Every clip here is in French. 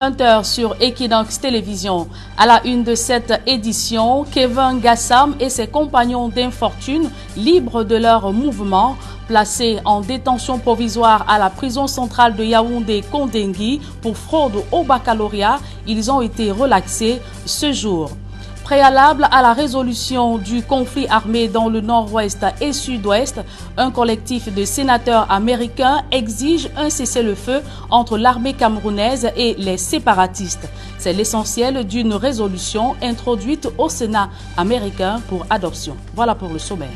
20h sur Equinox Télévision. À la une de cette édition, Kevin Gassam et ses compagnons d'infortune, libres de leur mouvement, placés en détention provisoire à la prison centrale de Yaoundé-Kondengui pour fraude au baccalauréat, ils ont été relaxés ce jour. Préalable à la résolution du conflit armé dans le nord-ouest et sud-ouest, un collectif de sénateurs américains exige un cessez-le-feu entre l'armée camerounaise et les séparatistes. C'est l'essentiel d'une résolution introduite au Sénat américain pour adoption. Voilà pour le sommaire.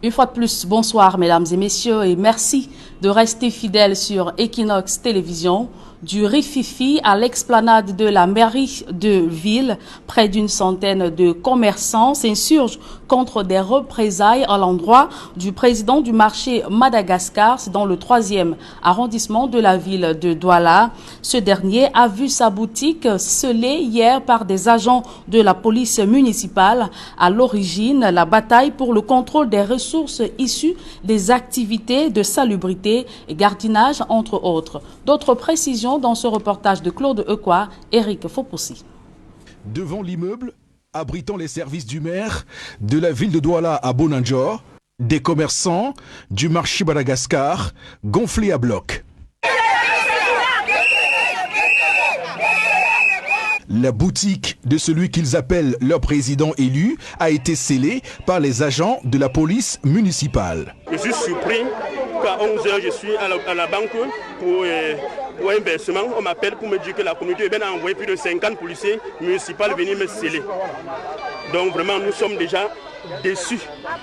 Une fois de plus, bonsoir mesdames et messieurs et merci de rester fidèles sur Equinox Télévision. Du Rififi à l'explanade de la mairie de ville, près d'une centaine de commerçants s'insurgent contre des représailles à l'endroit du président du marché Madagascar, dans le 3e arrondissement de la ville de Douala. Ce dernier a vu sa boutique scellée hier par des agents de la police municipale. À l'origine, la bataille pour le contrôle des ressources issues des activités de salubrité et gardiennage, entre autres. D'autres précisions dans ce reportage de Claude Equa, Eric Fopoussi. Devant l'immeuble, abritant les services du maire de la ville de Douala à Bonanjor, des commerçants du marché Madagascar gonflés à bloc. La boutique de celui qu'ils appellent leur président élu a été scellée par les agents de la police municipale. Je suis surpris qu'à 11h, je suis à la banque pour un versement. On m'appelle pour me dire que la communauté a envoyé plus de 50 policiers municipaux venir me sceller. Donc vraiment, nous sommes déjà déçus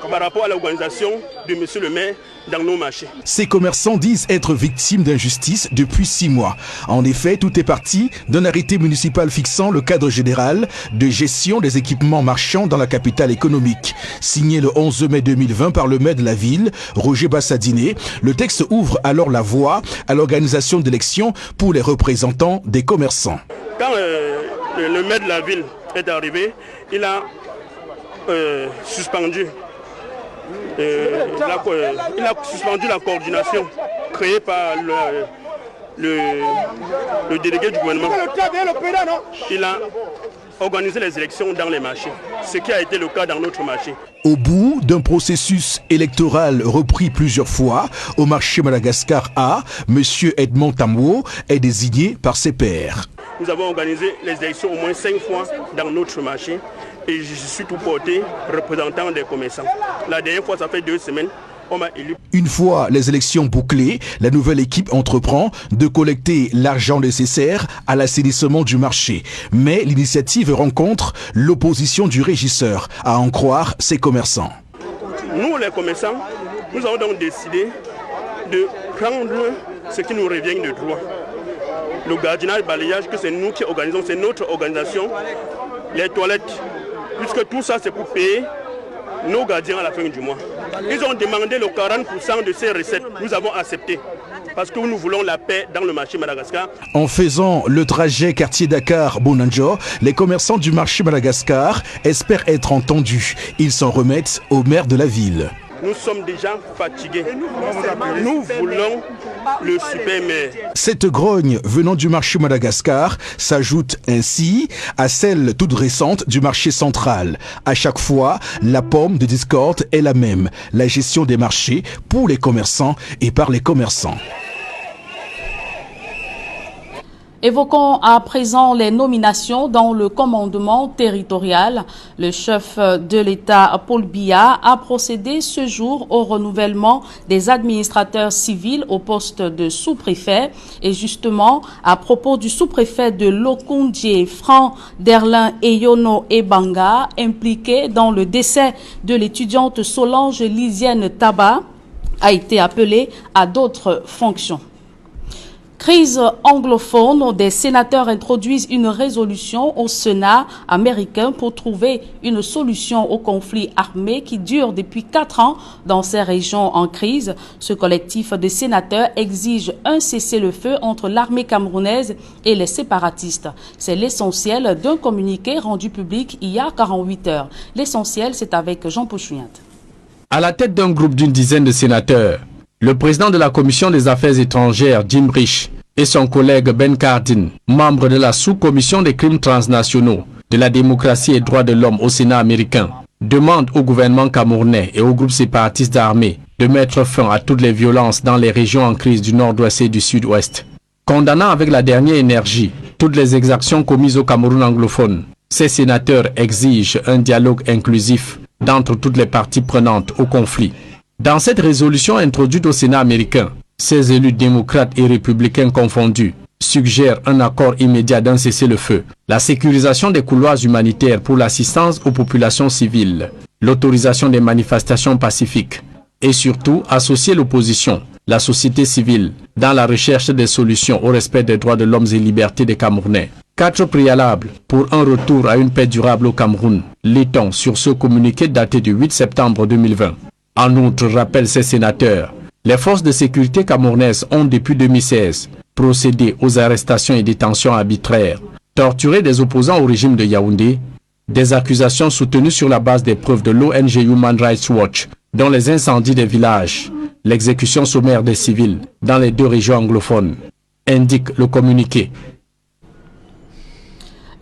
par rapport à l'organisation de monsieur le maire dans nos marchés. Ces commerçants disent être victimes d'injustice depuis 6 mois. En effet, tout est parti d'un arrêté municipal fixant le cadre général de gestion des équipements marchands dans la capitale économique. Signé le 11 mai 2020 par le maire de la ville, Roger Bassadiné, le texte ouvre alors la voie à l'organisation d'élections pour les représentants des commerçants. Quand le maire de la ville est arrivé, il a suspendu la coordination créée par le délégué du gouvernement. Il a organisé les élections dans les marchés, ce qui a été le cas dans notre marché. Au bout d'un processus électoral repris plusieurs fois, au marché Madagascar A, M. Edmond Tamwo est désigné par ses pairs. Nous avons organisé les élections au moins 5 fois dans notre marché et je suis tout porté représentant des commerçants. La dernière fois, ça fait 2 semaines, on m'a élu. Une fois les élections bouclées, la nouvelle équipe entreprend de collecter l'argent nécessaire à l'assainissement du marché. Mais l'initiative rencontre l'opposition du régisseur, à en croire ses commerçants. Nous, les commerçants, nous avons donc décidé de prendre ce qui nous revient de droit. Le gardiennage, le balayage, que c'est nous qui organisons, c'est notre organisation. Les toilettes, puisque tout ça c'est pour payer nos gardiens à la fin du mois. Ils ont demandé le 40% de ces recettes. Nous avons accepté. Parce que nous voulons la paix dans le marché Madagascar. En faisant le trajet quartier Dakar-Bonanjor, les commerçants du marché Madagascar espèrent être entendus. Ils s'en remettent au maire de la ville. Nous sommes déjà fatigués. Nous voulons le super maire. Cette grogne venant du marché Madagascar s'ajoute ainsi à celle toute récente du marché central. À chaque fois, la pomme de discorde est la même. La gestion des marchés pour les commerçants et par les commerçants. Évoquons à présent les nominations dans le commandement territorial. Le chef de l'État, Paul Biya, a procédé ce jour au renouvellement des administrateurs civils au poste de sous-préfet. Et justement, à propos du sous-préfet de Lokundje, Franck Derlin Eyono Ebanga, impliqué dans le décès de l'étudiante Solange Lisienne Taba, a été appelé à d'autres fonctions. Crise anglophone, des sénateurs introduisent une résolution au Sénat américain pour trouver une solution au conflit armé qui dure depuis 4 ans dans ces régions en crise. Ce collectif de sénateurs exige un cessez-le-feu entre l'armée camerounaise et les séparatistes. C'est l'essentiel d'un communiqué rendu public il y a 48 heures. L'essentiel, c'est avec Jean Pouchouyant. À la tête d'un groupe d'une dizaine de sénateurs, le président de la Commission des Affaires étrangères, Jim Risch, et son collègue Ben Cardin, membre de la sous-commission des crimes transnationaux, de la démocratie et droits de l'homme au Sénat américain, demandent au gouvernement camerounais et aux groupes séparatistes armés de mettre fin à toutes les violences dans les régions en crise du nord-ouest et du sud-ouest. Condamnant avec la dernière énergie toutes les exactions commises au Cameroun anglophone, ces sénateurs exigent un dialogue inclusif d'entre toutes les parties prenantes au conflit. Dans cette résolution introduite au Sénat américain, ces élus démocrates et républicains confondus suggèrent un accord immédiat d'un cessez-le-feu, la sécurisation des couloirs humanitaires pour l'assistance aux populations civiles, l'autorisation des manifestations pacifiques et surtout associer l'opposition, la société civile, dans la recherche des solutions au respect des droits de l'homme et libertés des Camerounais. 4 préalables pour un retour à une paix durable au Cameroun, lit-on sur ce communiqué daté du 8 septembre 2020. En outre, rappellent ces sénateurs, les forces de sécurité camerounaises ont depuis 2016 procédé aux arrestations et détentions arbitraires, torturé des opposants au régime de Yaoundé, des accusations soutenues sur la base des preuves de l'ONG Human Rights Watch, dont les incendies des villages, l'exécution sommaire des civils dans les 2 régions anglophones, indique le communiqué.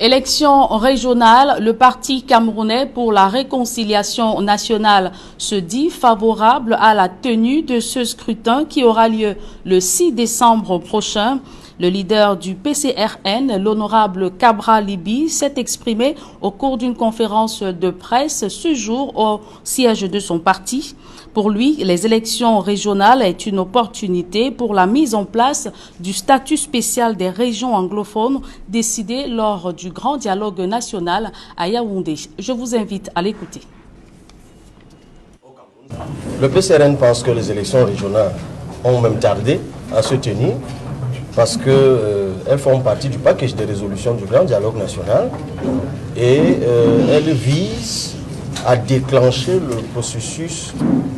Élection régionale, le Parti camerounais pour la réconciliation nationale se dit favorable à la tenue de ce scrutin qui aura lieu le 6 décembre prochain. Le leader du PCRN, l'honorable Cabra Libi, s'est exprimé au cours d'une conférence de presse ce jour au siège de son parti. Pour lui, les élections régionales est une opportunité pour la mise en place du statut spécial des régions anglophones décidé lors du grand dialogue national à Yaoundé. Je vous invite à l'écouter. Le PCRN pense que les élections régionales ont même tardé à se tenir parce qu'elles font partie du package de résolution du grand dialogue national et elles visent à déclencher le processus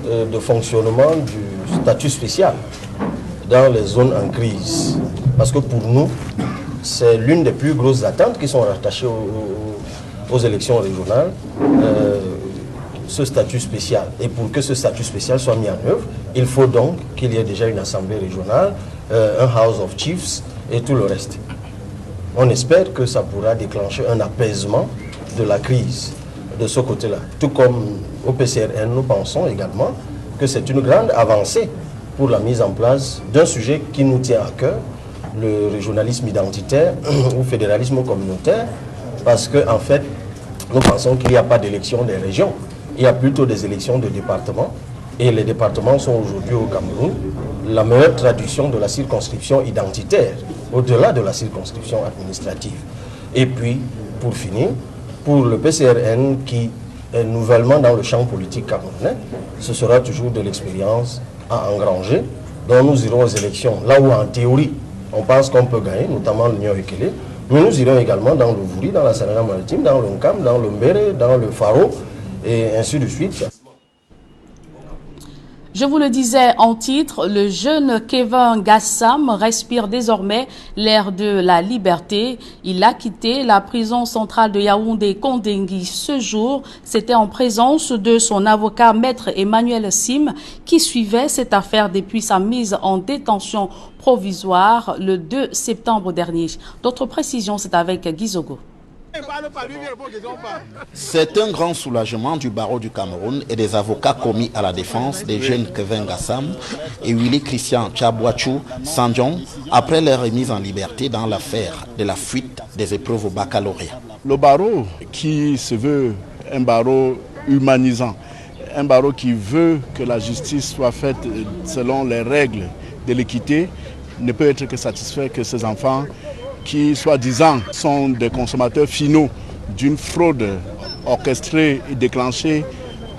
de fonctionnement du statut spécial dans les zones en crise. Parce que pour nous, c'est l'une des plus grosses attentes qui sont rattachées aux élections régionales, ce statut spécial. Et pour que ce statut spécial soit mis en œuvre, il faut donc qu'il y ait déjà une assemblée régionale, un House of Chiefs et tout le reste. On espère que ça pourra déclencher un apaisement de la crise de ce côté-là. Tout comme au PCRN, nous pensons également que c'est une grande avancée pour la mise en place d'un sujet qui nous tient à cœur, le régionalisme identitaire ou fédéralisme communautaire, parce qu'en fait, nous pensons qu'il n'y a pas d'élection des régions, il y a plutôt des élections de départements, et les départements sont aujourd'hui au Cameroun la meilleure traduction de la circonscription identitaire, au-delà de la circonscription administrative. Et puis, pour finir, pour le PCRN qui est nouvellement dans le champ politique camerounais, ce sera toujours de l'expérience à engranger, dont nous irons aux élections, là où en théorie, on pense qu'on peut gagner, notamment l'Union Ekele, mais nous irons également dans le Vouri, dans la Sénégal maritime, dans le Nkam, dans le Mbéré, dans le Faro, et ainsi de suite. Je vous le disais en titre, le jeune Kevin Gassam respire désormais l'air de la liberté. Il a quitté la prison centrale de Yaoundé Kondengui ce jour. C'était en présence de son avocat maître Emmanuel Sim qui suivait cette affaire depuis sa mise en détention provisoire le 2 septembre dernier. D'autres précisions, c'est avec Gizogo. C'est un grand soulagement du barreau du Cameroun et des avocats commis à la défense des jeunes Kevin Gassam et Willy Christian Tchabouachou Sandjong après leur remise en liberté dans l'affaire de la fuite des épreuves au baccalauréat. Le barreau qui se veut un barreau humanisant, un barreau qui veut que la justice soit faite selon les règles de l'équité, ne peut être que satisfait que ces enfants qui, soi-disant, sont des consommateurs finaux d'une fraude orchestrée et déclenchée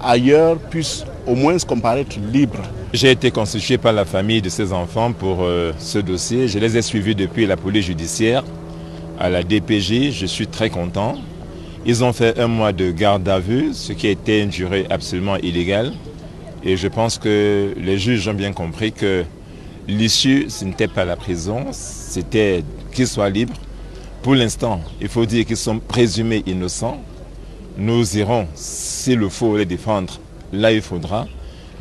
ailleurs, puissent au moins comparaître libres. J'ai été constitué par la famille de ces enfants pour ce dossier. Je les ai suivis depuis la police judiciaire à la DPJ. Je suis très content. Ils ont fait 1 mois de garde à vue, ce qui a été une durée absolument illégale. Et je pense que les juges ont bien compris que l'issue, ce n'était pas la prison, c'était qu'ils soient libres. Pour l'instant, il faut dire qu'ils sont présumés innocents. Nous irons, s'il le faut, les défendre. Là, il faudra.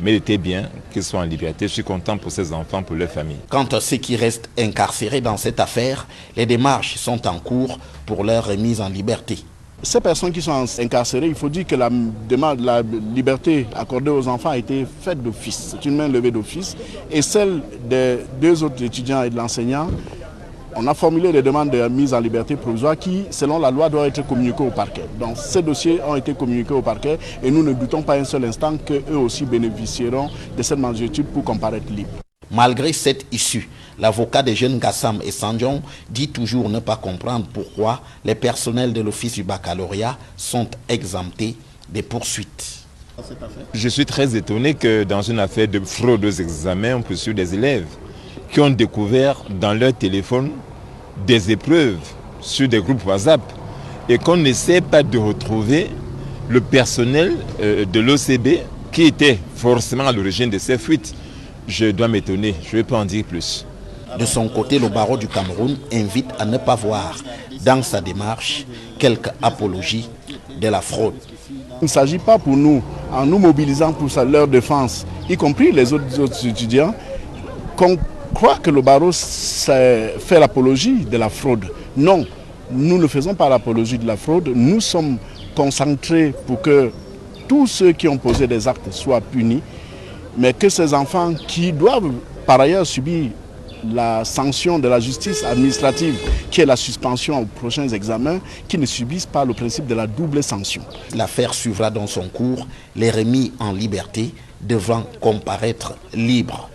Mais il était bien qu'ils soient en liberté. Je suis content pour ces enfants, pour leur famille. Quant à ceux qui restent incarcérés dans cette affaire, les démarches sont en cours pour leur remise en liberté. Ces personnes qui sont incarcérées, il faut dire que la demande de la liberté accordée aux enfants a été faite d'office. C'est une main levée d'office. Et celle des 2 autres étudiants et de l'enseignant, on a formulé des demandes de mise en liberté provisoire qui, selon la loi, doivent être communiquées au parquet. Donc ces dossiers ont été communiqués au parquet et nous ne doutons pas un seul instant qu'eux aussi bénéficieront de cette mansuétude pour comparaître libres. Malgré cette issue, l'avocat des jeunes Gassam et Sandjong dit toujours ne pas comprendre pourquoi les personnels de l'office du baccalauréat sont exemptés des poursuites. Je suis très étonné que dans une affaire de fraude aux examens, on poursuit des élèves qui ont découvert dans leur téléphone des épreuves sur des groupes WhatsApp et qu'on n'essaie pas de retrouver le personnel de l'OCB qui était forcément à l'origine de ces fuites. Je dois m'étonner, je ne vais pas en dire plus. De son côté, le barreau du Cameroun invite à ne pas voir dans sa démarche quelque apologie de la fraude. Il ne s'agit pas pour nous, en nous mobilisant pour leur défense, y compris les autres étudiants, qu'on croit que le barreau fait l'apologie de la fraude. Non, nous ne faisons pas l'apologie de la fraude. Nous sommes concentrés pour que tous ceux qui ont posé des actes soient punis, mais que ces enfants qui doivent par ailleurs subir la sanction de la justice administrative, qui est la suspension aux prochains examens, qui ne subissent pas le principe de la double sanction. L'affaire suivra dans son cours, les remis en liberté devant comparaître libres.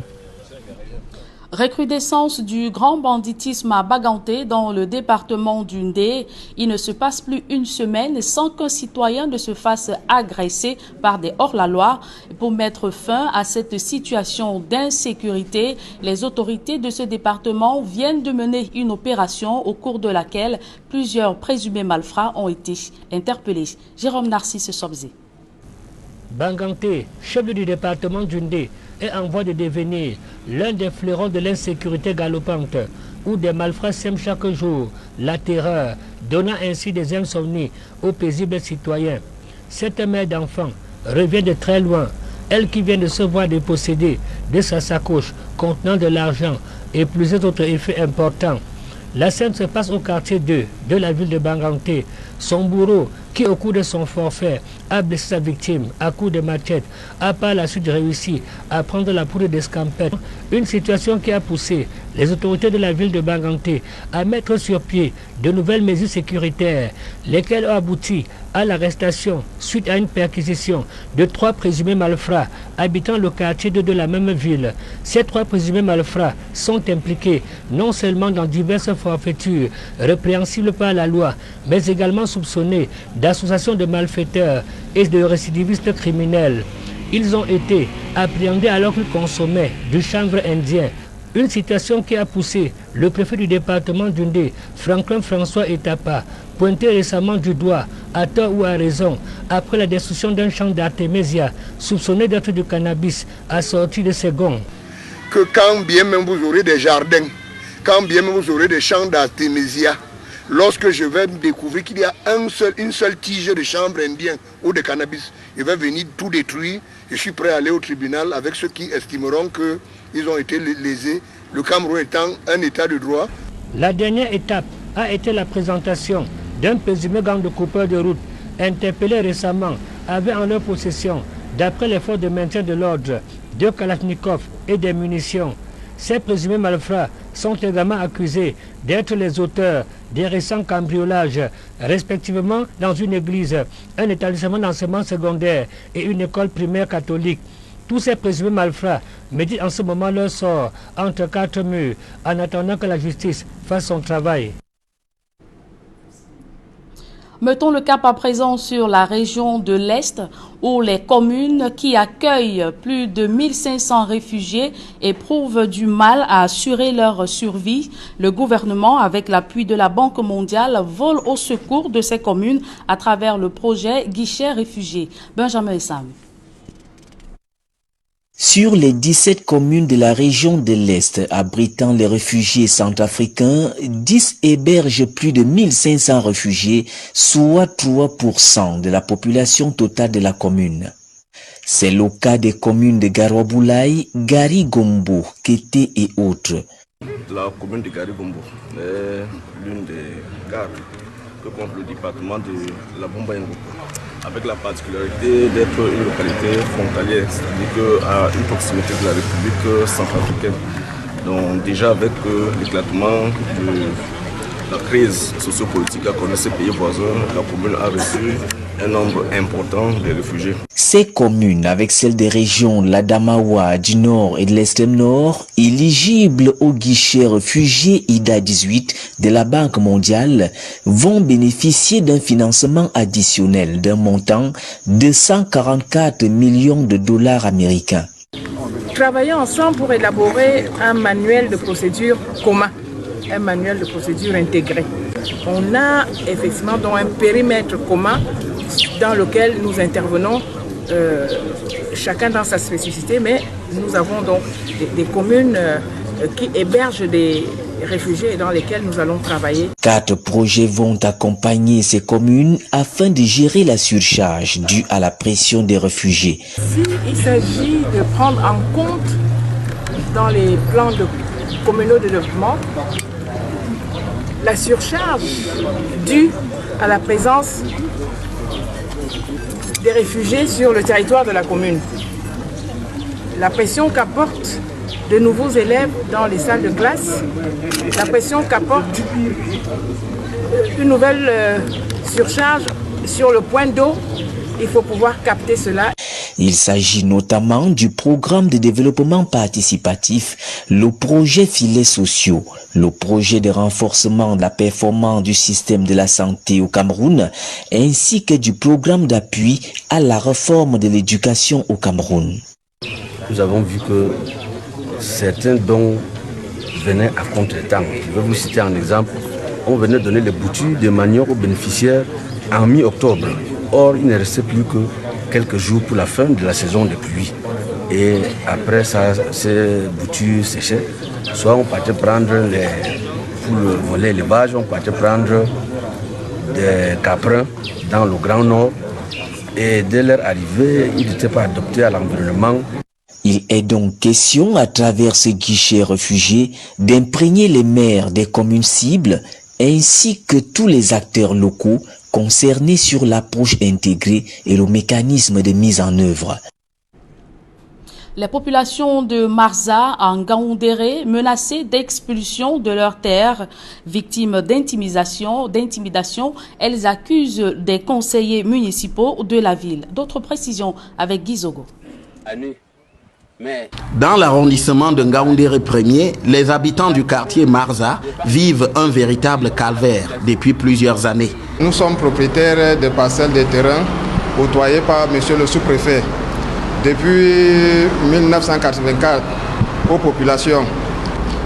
Recrudescence du grand banditisme à Baganté dans le département du Ndé. Il ne se passe plus une semaine sans qu'un citoyen ne se fasse agresser par des hors-la-loi. Pour mettre fin à cette situation d'insécurité, les autorités de ce département viennent de mener une opération au cours de laquelle plusieurs présumés malfrats ont été interpellés. Jérôme Narcisse Sobzé. Baganté, chef du département du Ndé, est en voie de devenir l'un des fleurons de l'insécurité galopante, où des malfrats sèment chaque jour la terreur, donnant ainsi des insomnies aux paisibles citoyens. Cette mère d'enfant revient de très loin, elle qui vient de se voir déposséder de sa sacoche contenant de l'argent et plusieurs autres effets importants. La scène se passe au quartier 2 de la ville de Baganté. Son bourreau, qui au cours de son forfait a blessé sa victime à coups de machette, a par la suite réussi à prendre la poudre d'escampette. Une situation qui a poussé les autorités de la ville de Baganté à mettre sur pied de nouvelles mesures sécuritaires, lesquelles ont abouti à l'arrestation suite à une perquisition de 3 présumés malfrats habitant le quartier 2 de la même ville. Ces 3 présumés malfrats sont impliqués non seulement dans diverses forfaitures répréhensibles par la loi, mais également soupçonnés d'associations de malfaiteurs et de récidivistes criminels. Ils ont été appréhendés alors qu'ils consommaient du chanvre indien. Une situation qui a poussé le préfet du département du Ndé, Franklin François Etapa, pointé récemment du doigt, à tort ou à raison, après la destruction d'un champ d'artémisia soupçonné d'être du cannabis assorti de ses gonds. Que quand bien même vous aurez des jardins, quand bien même vous aurez des champs d'artémisia, lorsque je vais découvrir qu'il y a une seule tige de chanvre indien ou de cannabis, je vais venir tout détruire. Je suis prêt à aller au tribunal avec ceux qui estimeront qu'ils ont été lésés, le Cameroun étant un état de droit. La dernière étape a été la présentation d'un présumé gang de coupeurs de route interpellé récemment avait en leur possession, d'après les forces de maintien de l'ordre, 2 Kalachnikov et des munitions. Ces présumés malfrats sont également accusés d'être les auteurs des récents cambriolages, respectivement dans une église, un établissement d'enseignement secondaire et une école primaire catholique. Tous ces présumés malfrats méditent en ce moment leur sort entre 4 murs, en attendant que la justice fasse son travail. Mettons le cap à présent sur la région de l'Est où les communes qui accueillent plus de 1500 réfugiés éprouvent du mal à assurer leur survie. Le gouvernement, avec l'appui de la Banque mondiale, vole au secours de ces communes à travers le projet Guichet Réfugiés. Benjamin Essam. Sur les 17 communes de la région de l'Est abritant les réfugiés centrafricains, 10 hébergent plus de 1500 réfugiés, soit 3% de la population totale de la commune. C'est le cas des communes de Garoua-Boulaye, Gari-Gombo, Kété et autres. La commune de Gari-Gombo est l'une des 4 que compte le département de la Bomba-Ngoko, avec la particularité d'être une localité frontalière, c'est-à-dire à une proximité de la République centrafricaine. Donc déjà avec l'éclatement de la crise sociopolitique qu'a connu ces pays voisins, la commune a reçu un nombre important de réfugiés. Ces communes, avec celles des régions l'Adamawa du Nord et de l'Extrême Nord, éligibles au guichet réfugiés IDA 18 de la Banque mondiale, vont bénéficier d'un financement additionnel d'un montant de 144 millions de dollars américains. Travaillons ensemble pour élaborer un manuel de procédure commun, un manuel de procédure intégré. On a effectivement donc un périmètre commun dans lequel nous intervenons, chacun dans sa spécificité, mais nous avons donc des communes qui hébergent des réfugiés et dans lesquelles nous allons travailler. 4 projets vont accompagner ces communes afin de gérer la surcharge due à la pression des réfugiés. Il s'agit de prendre en compte dans les plans communaux de développement la surcharge due à la présence des réfugiés sur le territoire de la commune. La pression qu'apportent de nouveaux élèves dans les salles de classe, la pression qu'apporte une nouvelle surcharge sur le point d'eau, il faut pouvoir capter cela. Il s'agit notamment du programme de développement participatif, le projet filets sociaux, le projet de renforcement de la performance du système de la santé au Cameroun, ainsi que du programme d'appui à la réforme de l'éducation au Cameroun. Nous avons vu que certains dons venaient à contre-temps. Je vais vous citer un exemple. On venait donner les boutures de manioc aux bénéficiaires en mi-octobre. Or, il ne restait plus que quelques jours pour la fin de la saison des pluies. Et après ça, ces boutures séchaient. Soit on partait prendre pour le volet élevage, on partait prendre des caprins dans le Grand Nord. Et dès leur arrivée, ils n'étaient pas adoptés à l'environnement. Il est donc question, à travers ce guichet réfugié, d'imprégner les maires des communes cibles ainsi que tous les acteurs locaux concernés sur l'approche intégrée et le mécanisme de mise en œuvre. Les populations de Marza, en Gaoundéré, menacées d'expulsion de leurs terres, victimes d'intimidation, elles accusent des conseillers municipaux de la ville. D'autres précisions avec Guy Zogo. Dans l'arrondissement de Ngaoundéré 1er, les habitants du quartier Marza vivent un véritable calvaire depuis plusieurs années. Nous sommes propriétaires de parcelles de terrain octroyées par monsieur le sous-préfet depuis 1984 aux populations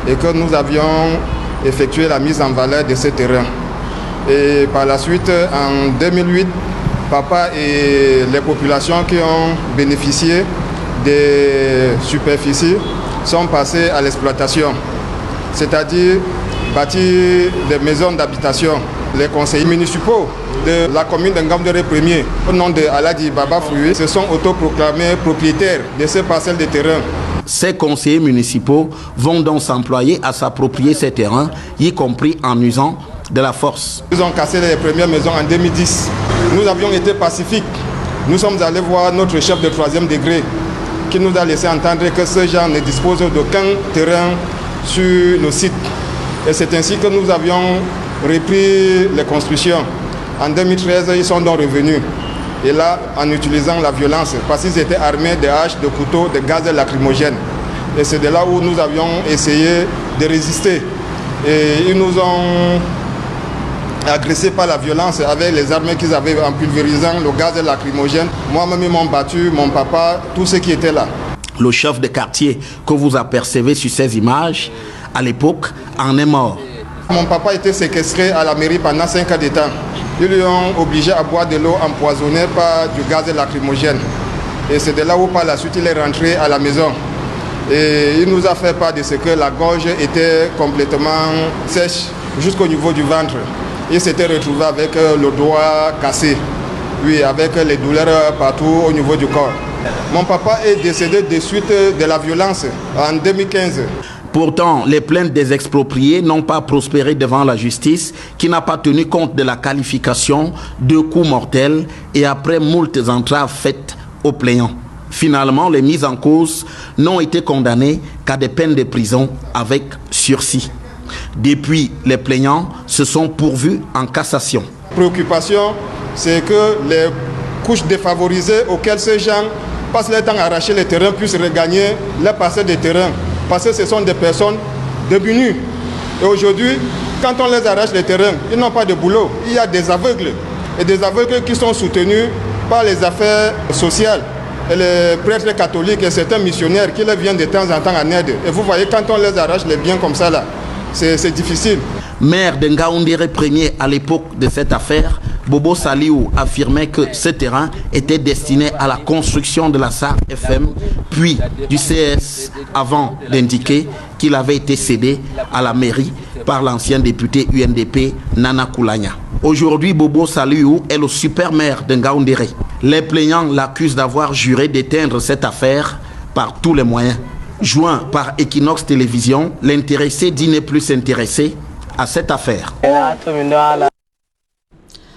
et que nous avions effectué la mise en valeur de ces terrains. Et par la suite, en 2008, papa et les populations qui ont bénéficié des superficies sont passées à l'exploitation, c'est-à-dire bâtir des maisons d'habitation. Les conseillers municipaux de la commune de Ngaoundéré 1er, au nom de Aladi Baba Fouye, se sont autoproclamés propriétaires de ces parcelles de terrain. Ces conseillers municipaux vont donc s'employer à s'approprier ces terrains, y compris en usant de la force. Nous avons cassé les premières maisons en 2010. Nous avions été pacifiques. Nous sommes allés voir notre chef de 3e degré qui nous a laissé entendre que ce genre ne dispose d'aucun terrain sur le site. Et c'est ainsi que nous avions repris les constructions. En 2013, ils sont donc revenus. Et là, en utilisant la violence, parce qu'ils étaient armés de haches, de couteaux, de gaz lacrymogènes. Et c'est de là où nous avions essayé de résister. Et ils nous ont agressés par la violence avec les armes qu'ils avaient en pulvérisant, le gaz lacrymogène. Moi-même, ils m'ont battu, mon papa, tous ceux qui étaient là. Le chef de quartier que vous apercevez sur ces images, à l'époque, en est mort. Mon papa était séquestré à la mairie pendant 5 ans de temps. Ils lui ont obligé à boire de l'eau empoisonnée par du gaz lacrymogène. Et c'est de là où par la suite il est rentré à la maison. Et il nous a fait part de ce que la gorge était complètement sèche jusqu'au niveau du ventre. Il s'était retrouvé avec le doigt cassé, oui, avec les douleurs partout au niveau du corps. Mon papa est décédé de suite de la violence en 2015. Pourtant, les plaintes des expropriés n'ont pas prospéré devant la justice qui n'a pas tenu compte de la qualification de coup mortel et après moultes entraves faites aux plaignants. Finalement, les mises en cause n'ont été condamnées qu'à des peines de prison avec sursis. Depuis, les plaignants se sont pourvus en cassation. Préoccupation, c'est que les couches défavorisées auxquelles ces gens passent leur temps à arracher les terrains puissent regagner leur parcelle de terrain. Parce que ce sont des personnes démunies. Et aujourd'hui, quand on les arrache les terrains, ils n'ont pas de boulot. Il y a des aveugles. Et des aveugles qui sont soutenus par les affaires sociales. Et les prêtres catholiques et certains missionnaires qui leur viennent de temps en temps en aide. Et vous voyez, quand on les arrache les biens comme ça, là, c'est difficile. Maire de Ngaoundéré Premier à l'époque de cette affaire, Bobo Saliou affirmait que ce terrain était destiné à la construction de la SAR FM, puis du CS, avant d'indiquer qu'il avait été cédé à la mairie par l'ancien député UNDP Nana Koulania. Aujourd'hui, Bobo Saliou est le super maire de Ngaoundéré. Les plaignants l'accusent d'avoir juré d'éteindre cette affaire par tous les moyens. Joint par Equinox Télévision, l'intéressé dit ne plus s'intéresser à cette affaire.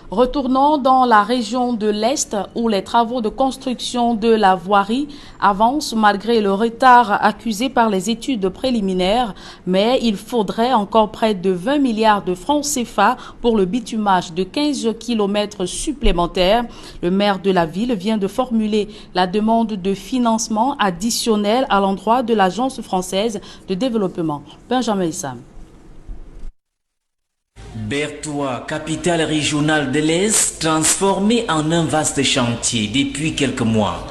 Retournons dans la région de l'Est où les travaux de construction de la voirie avancent malgré le retard accusé par les études préliminaires. Mais il faudrait encore près de 20 milliards de francs CFA pour le bitumage de 15 km supplémentaires. Le maire de la ville vient de formuler la demande de financement additionnel à l'endroit de l'Agence française de développement. Benjamin Issam. Bertoua, capitale régionale de l'Est, transformée en un vaste chantier depuis quelques mois.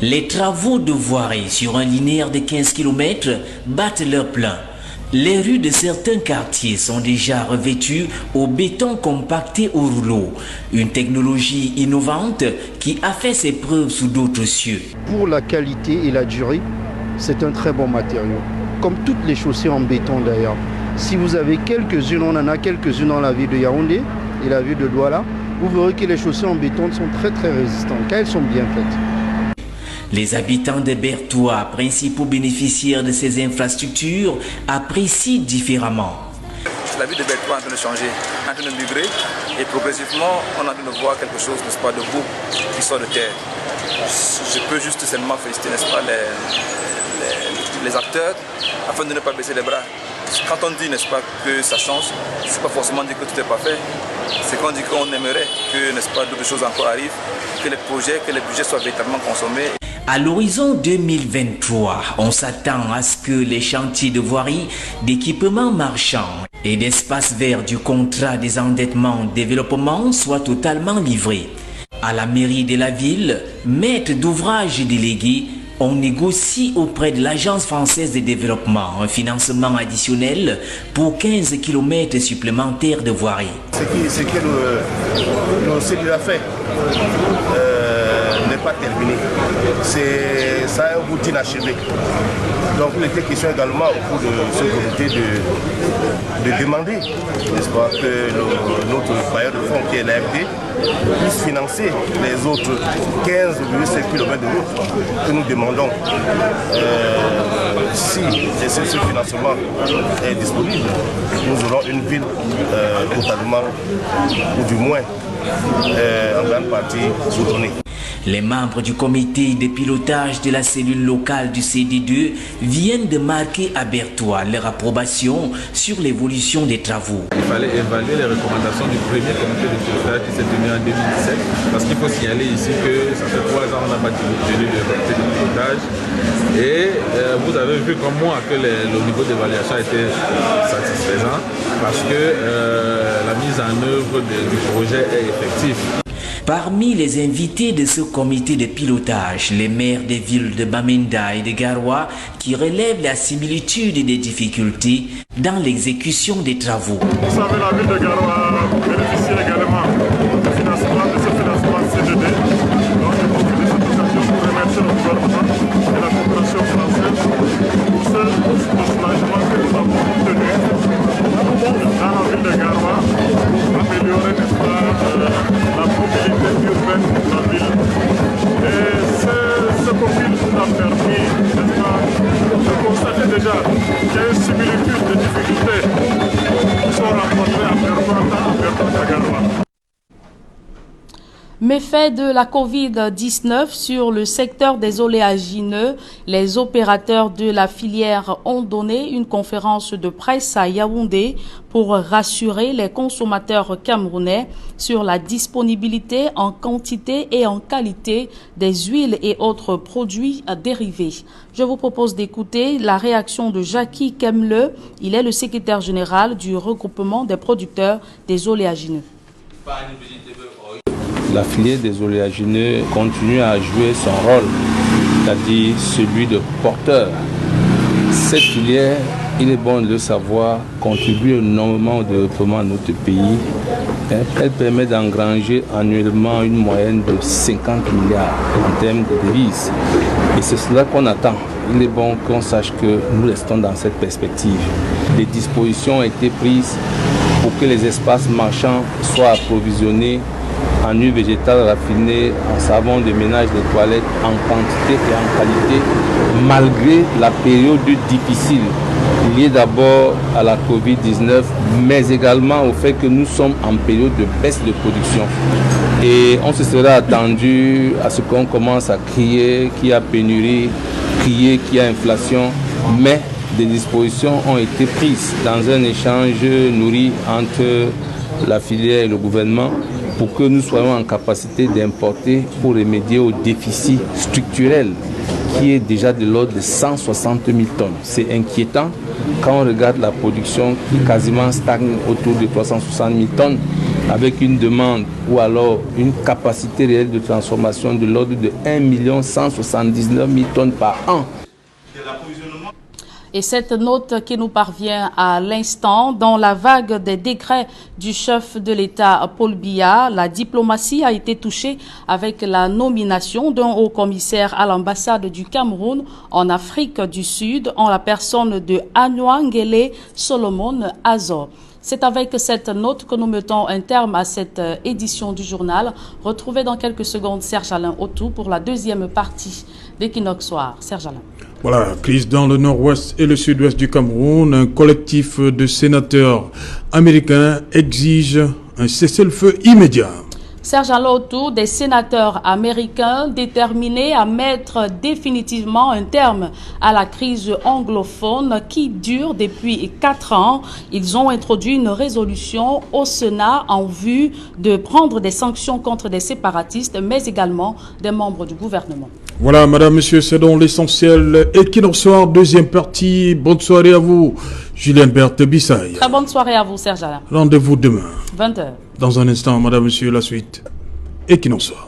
Les travaux de voirie sur un linéaire de 15 km battent leur plein. Les rues de certains quartiers sont déjà revêtues au béton compacté au rouleau. Une technologie innovante qui a fait ses preuves sous d'autres cieux. Pour la qualité et la durée, c'est un très bon matériau. Comme toutes les chaussées en béton d'ailleurs. Si vous avez quelques-unes, on en a quelques-unes dans la ville de Yaoundé et la ville de Douala, vous verrez que les chaussées en béton sont très résistantes, car elles sont bien faites. Les habitants de Bertoua, principaux bénéficiaires de ces infrastructures, apprécient différemment. La ville de Bertoua est en train de changer, en train de migrer, et progressivement, on est en train de voir quelque chose, n'est-ce pas, de beau qui sort de terre. Je peux juste seulement féliciter, n'est-ce pas, les acteurs, afin de ne pas baisser les bras. Quand on dit, n'est-ce pas, que ça change, c'est pas forcément dire que tout est parfait. C'est qu'on dit qu'on aimerait que, n'est-ce pas, d'autres choses encore arrivent, que les projets, que les budgets soient véritablement consommés. À l'horizon 2023, on s'attend à ce que les chantiers de voirie, d'équipements marchands et d'espaces verts du contrat des endettements développement soient totalement livrés. À la mairie de la ville, maître d'ouvrage délégué, on négocie auprès de l'Agence française de développement un financement additionnel pour 15 km supplémentaires de voirie. Ce que le CEDUA fait n'est pas terminé. Ça a un bout d'inachevé. Donc il était question également au cours de ce comité de demander, n'est-ce pas, que notre bailleur de fonds qui est l'AFD puisse financer les autres 15,7 km de route que nous demandons. Si ce financement est disponible, nous aurons une ville totalement, ou du moins en grande partie, soutenue. Les membres du comité de pilotage de la cellule locale du CD2 viennent de marquer à Bertois leur approbation sur l'évolution des travaux. Il fallait évaluer les recommandations du premier comité de pilotage qui s'est tenu en 2017, parce qu'il faut signaler ici que ça fait 3 ans qu'on n'a pas tenu le comité de pilotage. Et vous avez vu comme moi que le niveau d'évaluation était satisfaisant parce que la mise en œuvre du projet est effective. Parmi les invités de ce comité de pilotage, les maires des villes de Bamenda et de Garoua qui relèvent la similitude des difficultés dans l'exécution des travaux. Vous savez, la ville de Garoua bénéficie également du financement de ce financement CDD. Donc je profite de cette occasion pour remercier le gouvernement et la coopération française pour ce soulagement que nous avons obtenu dans la ville de Garoua pour améliorer, n'est-ce pas, la mobilité urbaine de la ville. Et ce profil nous a permis, n'est-ce pas, de constater déjà qu'il y a une similitude de difficultés qui sont rencontrées à Bertois et à Garoua. Méfaits de la Covid-19 sur le secteur des oléagineux, les opérateurs de la filière ont donné une conférence de presse à Yaoundé pour rassurer les consommateurs camerounais sur la disponibilité en quantité et en qualité des huiles et autres produits dérivés. Je vous propose d'écouter la réaction de Jackie Kemle. Il est le secrétaire général du regroupement des producteurs des oléagineux. La filière des oléagineux continue à jouer son rôle, c'est-à-dire celui de porteur. Cette filière, il est bon de le savoir, contribue énormément au développement de notre pays. Elle permet d'engranger annuellement une moyenne de 50 milliards en termes de devises. Et c'est cela qu'on attend. Il est bon qu'on sache que nous restons dans cette perspective. Les dispositions ont été prises pour que les espaces marchands soient approvisionnés en huile végétale raffinée, en savon de ménage de toilettes, en quantité et en qualité, malgré la période difficile liée d'abord à la Covid-19, mais également au fait que nous sommes en période de baisse de production. Et on se serait attendu à ce qu'on commence à crier qu'il y a pénurie, crier qu'il y a inflation, mais des dispositions ont été prises dans un échange nourri entre la filière et le gouvernement pour que nous soyons en capacité d'importer pour remédier au déficit structurel qui est déjà de l'ordre de 160 000 tonnes. C'est inquiétant quand on regarde la production qui quasiment stagne autour de 360 000 tonnes avec une demande ou alors une capacité réelle de transformation de l'ordre de 1 179 000 tonnes par an. Et cette note qui nous parvient à l'instant, dans la vague des décrets du chef de l'État Paul Biya, la diplomatie a été touchée avec la nomination d'un haut commissaire à l'ambassade du Cameroun en Afrique du Sud en la personne de Anouangele Solomon Azor. C'est avec cette note que nous mettons un terme à cette édition du journal. Retrouvez dans quelques secondes Serge Alain Autou pour la deuxième partie d'Equinox Soir. Serge Alain. Voilà, crise dans le nord-ouest et le sud-ouest du Cameroun. Un collectif de sénateurs américains exige un cessez-le-feu immédiat. Serge Alain Autou, des sénateurs américains déterminés à mettre définitivement un terme à la crise anglophone qui dure depuis 4 ans. Ils ont introduit une résolution au Sénat en vue de prendre des sanctions contre des séparatistes, mais également des membres du gouvernement. Voilà, madame, monsieur, c'est donc l'essentiel. Equinox Soir, deuxième partie. Bonne soirée à vous, Julien Berthe Bissaï. Très bonne soirée à vous, Serge Alain. Rendez-vous demain. 20h. Dans un instant, madame, monsieur, la suite. Equinox Soir.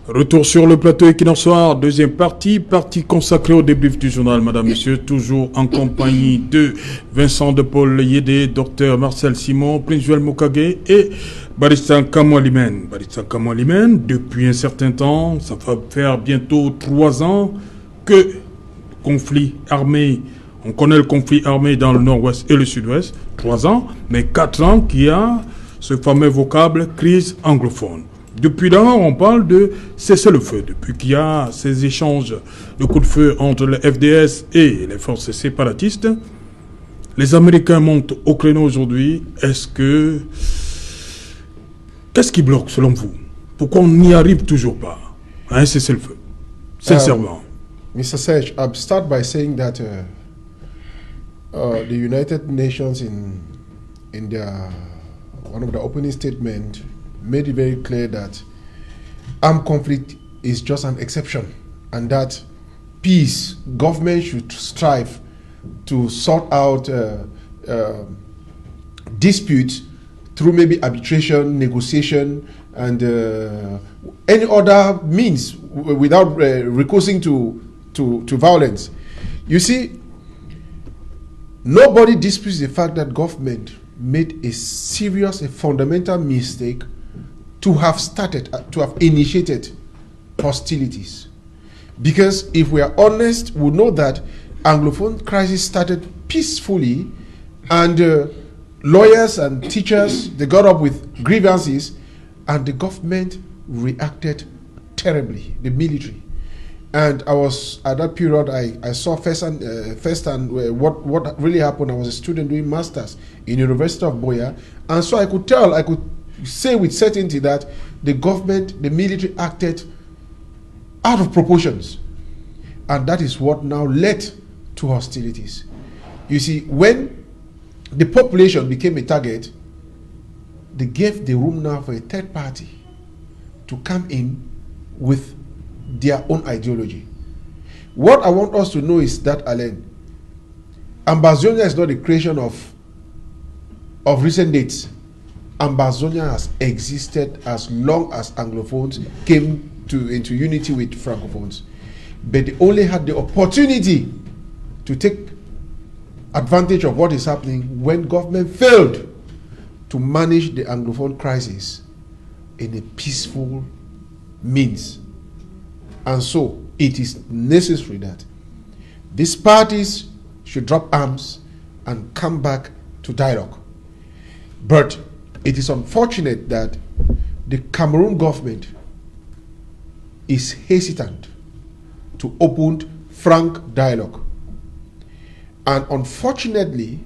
Retour sur le plateau Equinox Soir, deuxième partie consacrée au débrief du journal, madame, monsieur, toujours en compagnie de Vincent de Paul Yédé, docteur Marcel Simon, Prince Joël Mokage et Barista Kamoualimen. Barista Kamoualimen, depuis un certain temps, ça va faire bientôt 3 ans que conflit armé On connaît le conflit armé dans le nord-ouest et le sud-ouest, 3 ans, mais 4 ans qu'il y a ce fameux vocable crise anglophone. Depuis lors, on parle de cessez-le-feu. Depuis qu'il y a ces échanges de coups de feu entre le FDS et les forces séparatistes, les Américains montent au créneau aujourd'hui. Qu'est-ce qui bloque selon vous? Pourquoi on n'y arrive toujours pas à un cessez-le-feu? Sincèrement. Mr. Serge, I'll start by saying that the United Nations in their one of the opening statements made it very clear that armed conflict is just an exception and that peace, government should strive to sort out disputes through maybe arbitration, negotiation, and any other means without recoursing to violence. You see, nobody disputes the fact that government made a serious, a fundamental mistake to have initiated hostilities. Because if we are honest, we know that Anglophone crisis started peacefully, and lawyers and teachers, they got up with grievances, and the government reacted terribly, the military. And I was, at that period, I saw firsthand what really happened. I was a student doing masters in University of Boya, and so I could say with certainty that the government, the military acted out of proportions. And that is what now led to hostilities. You see, when the population became a target, they gave the room now for a third party to come in with their own ideology. What I want us to know is that, Alain, Ambazonia is not a creation of recent dates. Ambazonia has existed as long as Anglophones came into unity with Francophones. But they only had the opportunity to take advantage of what is happening when government failed to manage the Anglophone crisis in a peaceful means. And so it is necessary that these parties should drop arms and come back to dialogue. But it is unfortunate that the Cameroon government is hesitant to open frank dialogue. And unfortunately,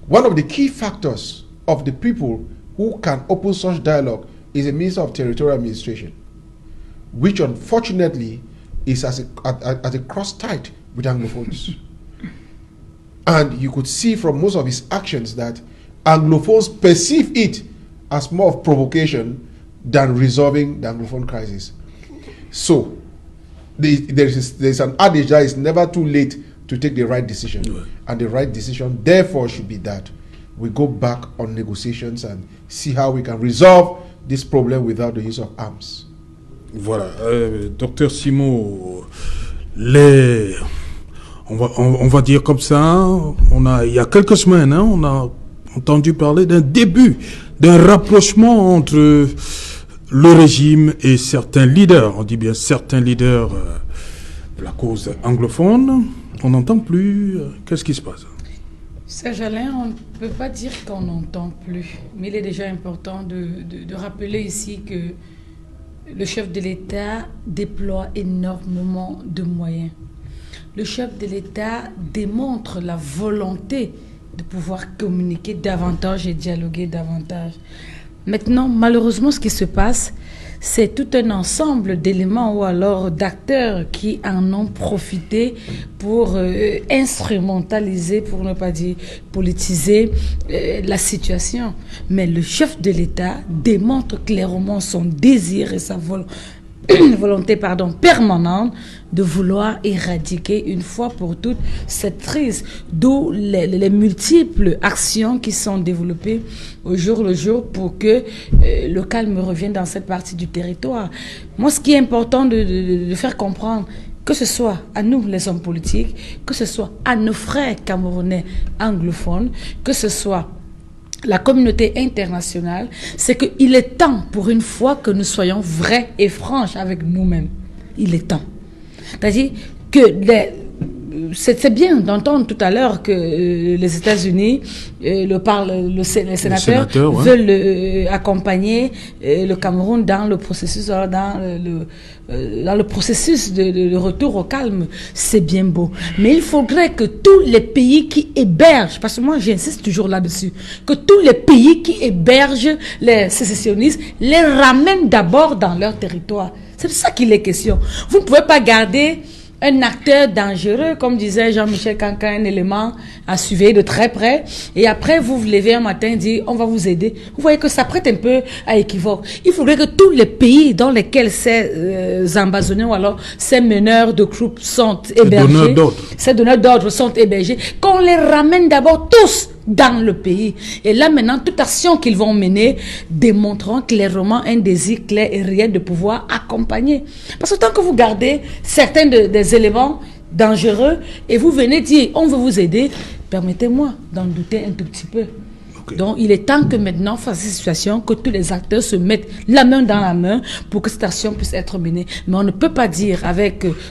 one of the key factors of the people who can open such dialogue is a Minister of Territorial Administration, which unfortunately is at a cross-tight with Anglophones. And you could see from most of his actions that Anglophones perceive it as more of provocation than resolving the Anglophone crisis. So there's an adage that it's never too late to take the right decision. Right. And the right decision, therefore, should be that we go back on negotiations and see how we can resolve this problem without the use of arms. Voilà, Docteur Simon, on va dire comme ça, il y a quelques semaines, on a entendu parler d'un début, d'un rapprochement entre le régime et certains leaders, on dit bien certains leaders de la cause anglophone. On n'entend plus. Qu'est-ce qui se passe? Serge Alain, on ne peut pas dire qu'on n'entend plus, mais il est déjà important de rappeler ici que le chef de l'État déploie énormément de moyens. Le chef de l'État démontre la volonté de pouvoir communiquer davantage et dialoguer davantage. Maintenant, malheureusement, ce qui se passe, c'est tout un ensemble d'éléments ou alors d'acteurs qui en ont profité pour instrumentaliser, pour ne pas dire politiser la situation. Mais le chef de l'État démontre clairement son désir et sa volonté permanente de vouloir éradiquer une fois pour toutes cette crise, d'où les multiples actions qui sont développées au jour le jour pour que le calme revienne dans cette partie du territoire. Moi, ce qui est important de faire comprendre, que ce soit à nous les hommes politiques, que ce soit à nos frères camerounais anglophones, que ce soit la communauté internationale, c'est qu'il est temps pour une fois que nous soyons vrais et franches avec nous-mêmes. Il est temps. C'est-à-dire que c'est bien d'entendre tout à l'heure que les États-Unis, les sénateurs veulent accompagner le Cameroun dans le processus, dans le processus de retour au calme. C'est bien beau. Mais il faudrait que tous les pays qui hébergent, parce que moi j'insiste toujours là-dessus, que tous les pays qui hébergent les sécessionnistes les ramènent d'abord dans leur territoire. C'est de ça qu'il est question. Vous ne pouvez pas garder un acteur dangereux, comme disait Jean-Michel Kankan, un élément à surveiller de très près, et après vous vous levez un matin et dites on va vous aider. Vous voyez que ça prête un peu à équivoque. Il faudrait que tous les pays dans lesquels ces ambassadeurs ou alors ces meneurs de troupes sont hébergés, ces donneurs d'ordre sont hébergés, qu'on les ramène d'abord tous dans le pays. Et là maintenant, toute action qu'ils vont mener démontreront clairement un désir clair et réel de pouvoir accompagner. Parce que tant que vous gardez certains des éléments dangereux et vous venez dire on veut vous aider, permettez-moi d'en douter un tout petit peu. Donc il est temps que maintenant, face à cette situation, que tous les acteurs se mettent la main dans la main pour que cette action puisse être menée. Mais on ne peut pas dire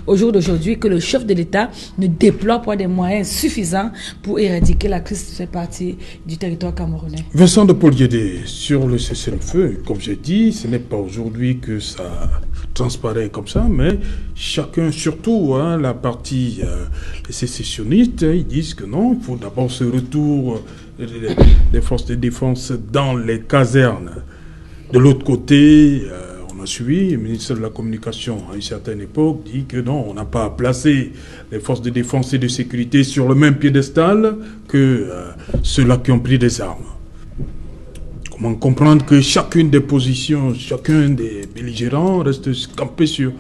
au jour d'aujourd'hui que le chef de l'État ne déploie pas des moyens suffisants pour éradiquer la crise de cette partie du territoire camerounais. Vincent de Paul-Yédé, sur le cessez-le-feu, comme j'ai dit, ce n'est pas aujourd'hui que ça transparaît comme ça, mais chacun, surtout la partie les sécessionnistes, ils disent que non, il faut d'abord ce retour des forces de défense dans les casernes. De l'autre côté, on a suivi, le ministre de la Communication à une certaine époque dit que non, on n'a pas placé les forces de défense et de sécurité sur le même piédestal que ceux-là qui ont pris des armes. Comment comprendre que chacune des positions, chacun des belligérants reste campé sur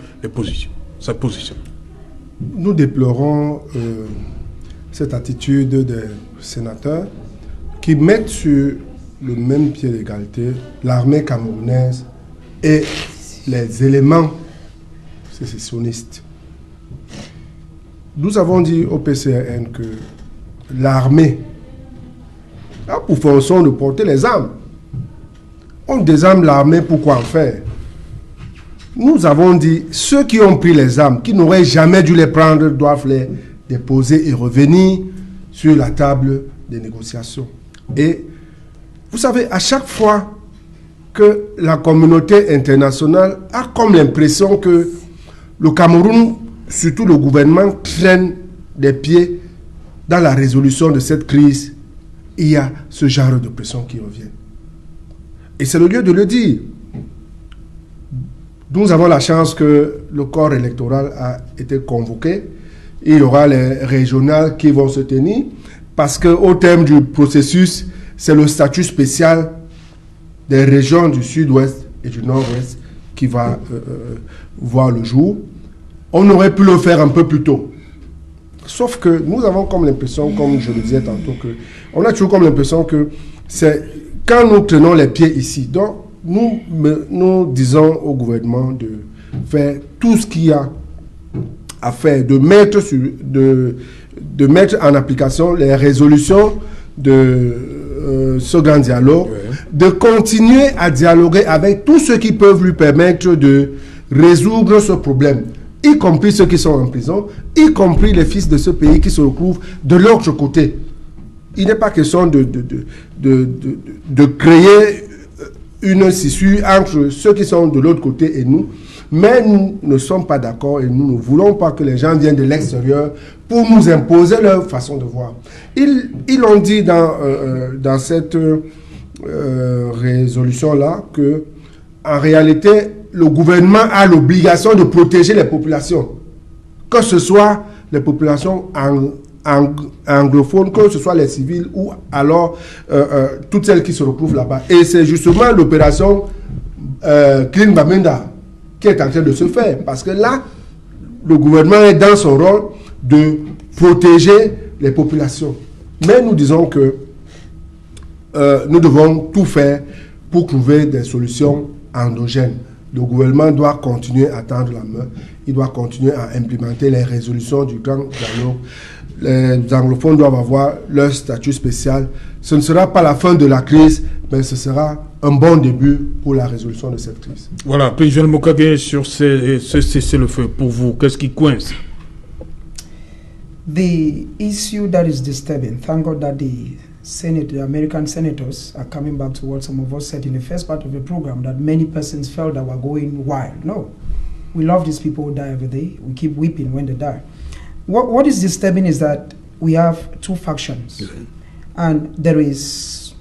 sa position? Nous déplorons cette attitude des sénateurs qui mettent sur le même pied d'égalité l'armée camerounaise et les éléments sécessionnistes. Nous avons dit au PCRN que l'armée a pour fonction de porter les armes. On désarme l'armée, pourquoi en faire? Nous avons dit, ceux qui ont pris les armes, qui n'auraient jamais dû les prendre, doivent les déposer et revenir sur la table des négociations. Et vous savez, à chaque fois que la communauté internationale a comme l'impression que le Cameroun, surtout le gouvernement, traîne des pieds dans la résolution de cette crise, il y a ce genre de pression qui revient. Et c'est le lieu de le dire. Nous avons la chance que le corps électoral a été convoqué. Il y aura les régionales qui vont se tenir parce qu'au terme du processus, c'est le statut spécial des régions du sud-ouest et du nord-ouest qui va voir le jour. On aurait pu le faire un peu plus tôt. Sauf que nous avons comme l'impression, comme je le disais tantôt, on a toujours comme l'impression que c'est quand nous tenons les pieds ici. Donc, nous disons au gouvernement de faire tout ce qu'il y a à faire, de mettre en application les résolutions de ce grand dialogue, de continuer à dialoguer avec tous ceux qui peuvent lui permettre de résoudre ce problème, y compris ceux qui sont en prison, y compris les fils de ce pays qui se retrouvent de l'autre côté. Il n'est pas question de créer une scissure entre ceux qui sont de l'autre côté et nous, mais nous ne sommes pas d'accord et nous ne voulons pas que les gens viennent de l'extérieur pour nous imposer leur façon de voir. Ils ont dit dans cette résolution-là que, en réalité, le gouvernement a l'obligation de protéger les populations, que ce soit les populations anglophones, que ce soit les civils ou alors toutes celles qui se retrouvent là-bas. Et c'est justement l'opération Clean Bamenda qui est en train de se faire. Parce que là, le gouvernement est dans son rôle de protéger les populations. Mais nous disons que nous devons tout faire pour trouver des solutions endogènes. Le gouvernement doit continuer à tendre la main. Il doit continuer à implémenter les résolutions du grand dialogue. Les anglophones doivent avoir leur statut spécial. Ce ne sera pas la fin de la crise, mais ce sera un bon début pour la résolution de cette crise. Voilà, Président Mokage, sur ce cessez-le-feu, pour vous, qu'est-ce qui coince? The issue that is disturbing, thank God that the American senators are coming back to what some of us said in the first part of the program, that many persons felt that we're going wild. No. We love these people who die every day. We keep weeping when they die. What is disturbing is that we have two factions. And there is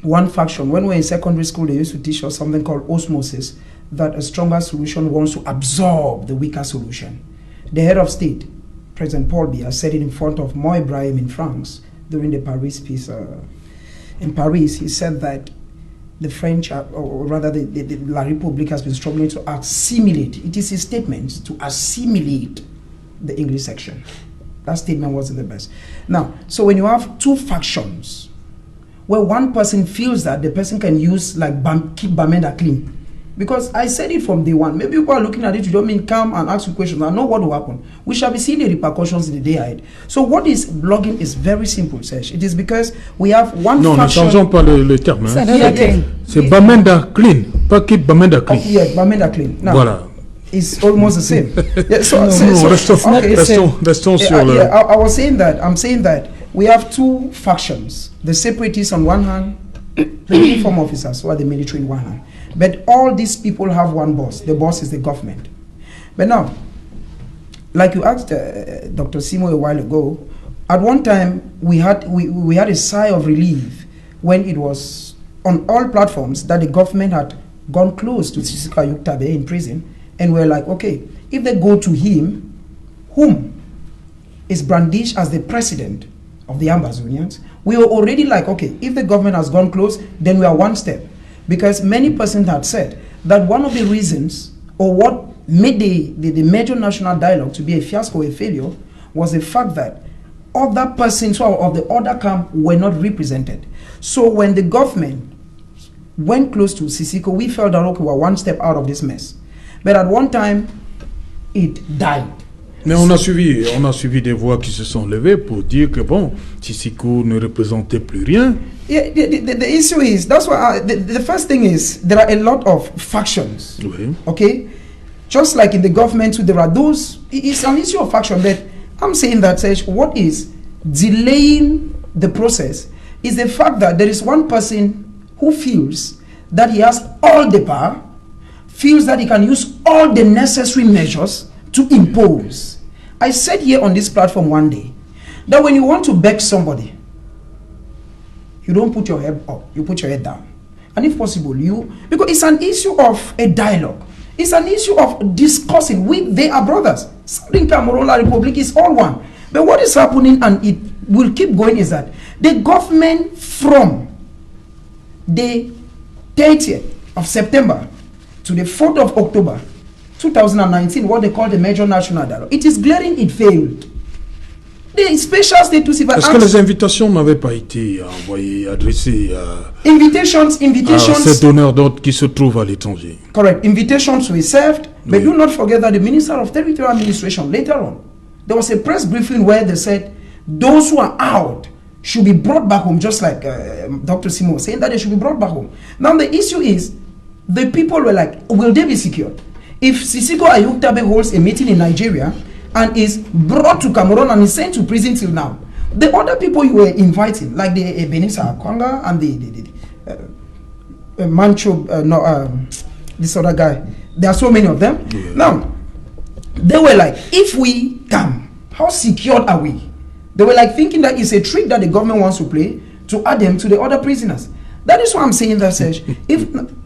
one faction. When we were in secondary school, they used to teach us something called osmosis, that a stronger solution wants to absorb the weaker solution. The head of state, President Paul Biya, said it in front of Mo Ibrahim in France during the Paris peace. In Paris, he said that the French, or rather the La République, has been struggling to assimilate. It is his statement, to assimilate the English section. That statement wasn't the best. Now, so when you have two factions, where one person feels that the person can use, like, keep Bamenda clean. Because I said it from day one. Maybe people are looking at it, you don't mean come and ask you questions. I know what will happen. We shall be seeing the repercussions in the day ahead. So what is blogging is very simple, Serge. It is because we have one faction... Non, ne changeons pas le terme. Hein. C'est Bamenda clean, pas keep Bamenda clean. Yeah, Bamenda clean. Now, voilà. It's almost the same. Yeah, restons sur le... I was saying that, I'm saying that we have two factions. The separatists on one hand, the uniform officers, who are the military in one hand. But all these people have one boss. The boss is the government. But now, like you asked Dr. Simo a while ago, at one time we had a sigh of relief when it was on all platforms that the government had gone close to Sisika Yuktabe in prison, and we're like, okay, if they go to him, whom is brandished as the president of the Ambazonians, we were already like, okay, if the government has gone close, then we are one step. Because many persons had said that one of the reasons, or what made the major national dialogue to be a fiasco, a failure, was the fact that other persons of the other camp were not represented. So when the government went close to Sisiko, we felt that, okay, we're one step out of this mess. But at one time, it died. Mais on a suivi des voix qui se sont levées pour dire que bon, Sisiko ne représentait plus rien. Yeah, the issue is, that's why the first thing is, there are a lot of factions. Oui. Okay? Just like in the government, there are those, it's an issue of faction, but I'm saying that, Serge, what is delaying the process is the fact that there is one person who feels that he has all the power, feels that he can use all the necessary measures to impose. I said here on this platform one day that when you want to beg somebody, you don't put your head up, you put your head down. And if possible, because it's an issue of a dialogue. It's an issue of discussing. They are brothers. Southern Cameroon, La Republic is all one. But what is happening, and it will keep going, is that the government from the 30th of September to the 4th of October 2019, what they call the major national dialogue, it is glaring it failed. The special status... Est-ce que les invitations n'avaient pas été envoyées, adressées à invitations ces donneurs d'ordre qui se trouvent à l'étranger? Correct. Invitations were served, but do not forget that the Minister of Territorial Administration, later on, there was a press briefing where they said those who are out should be brought back home, just like Dr. Simo was saying that they should be brought back home. Now the issue is, the people were like, will they be secured? If Sisiko Ayuktabe holds a meeting in Nigeria and is brought to Cameroon and is sent to prison till now, the other people you were inviting, like the Ebenezer Akwanga and the Mancho, this other guy, there are so many of them. Yeah. Now, they were like, if we come, how secured are we? They were like thinking that it's a trick that the government wants to play to add them to the other prisoners. That is why I'm saying that, Serge.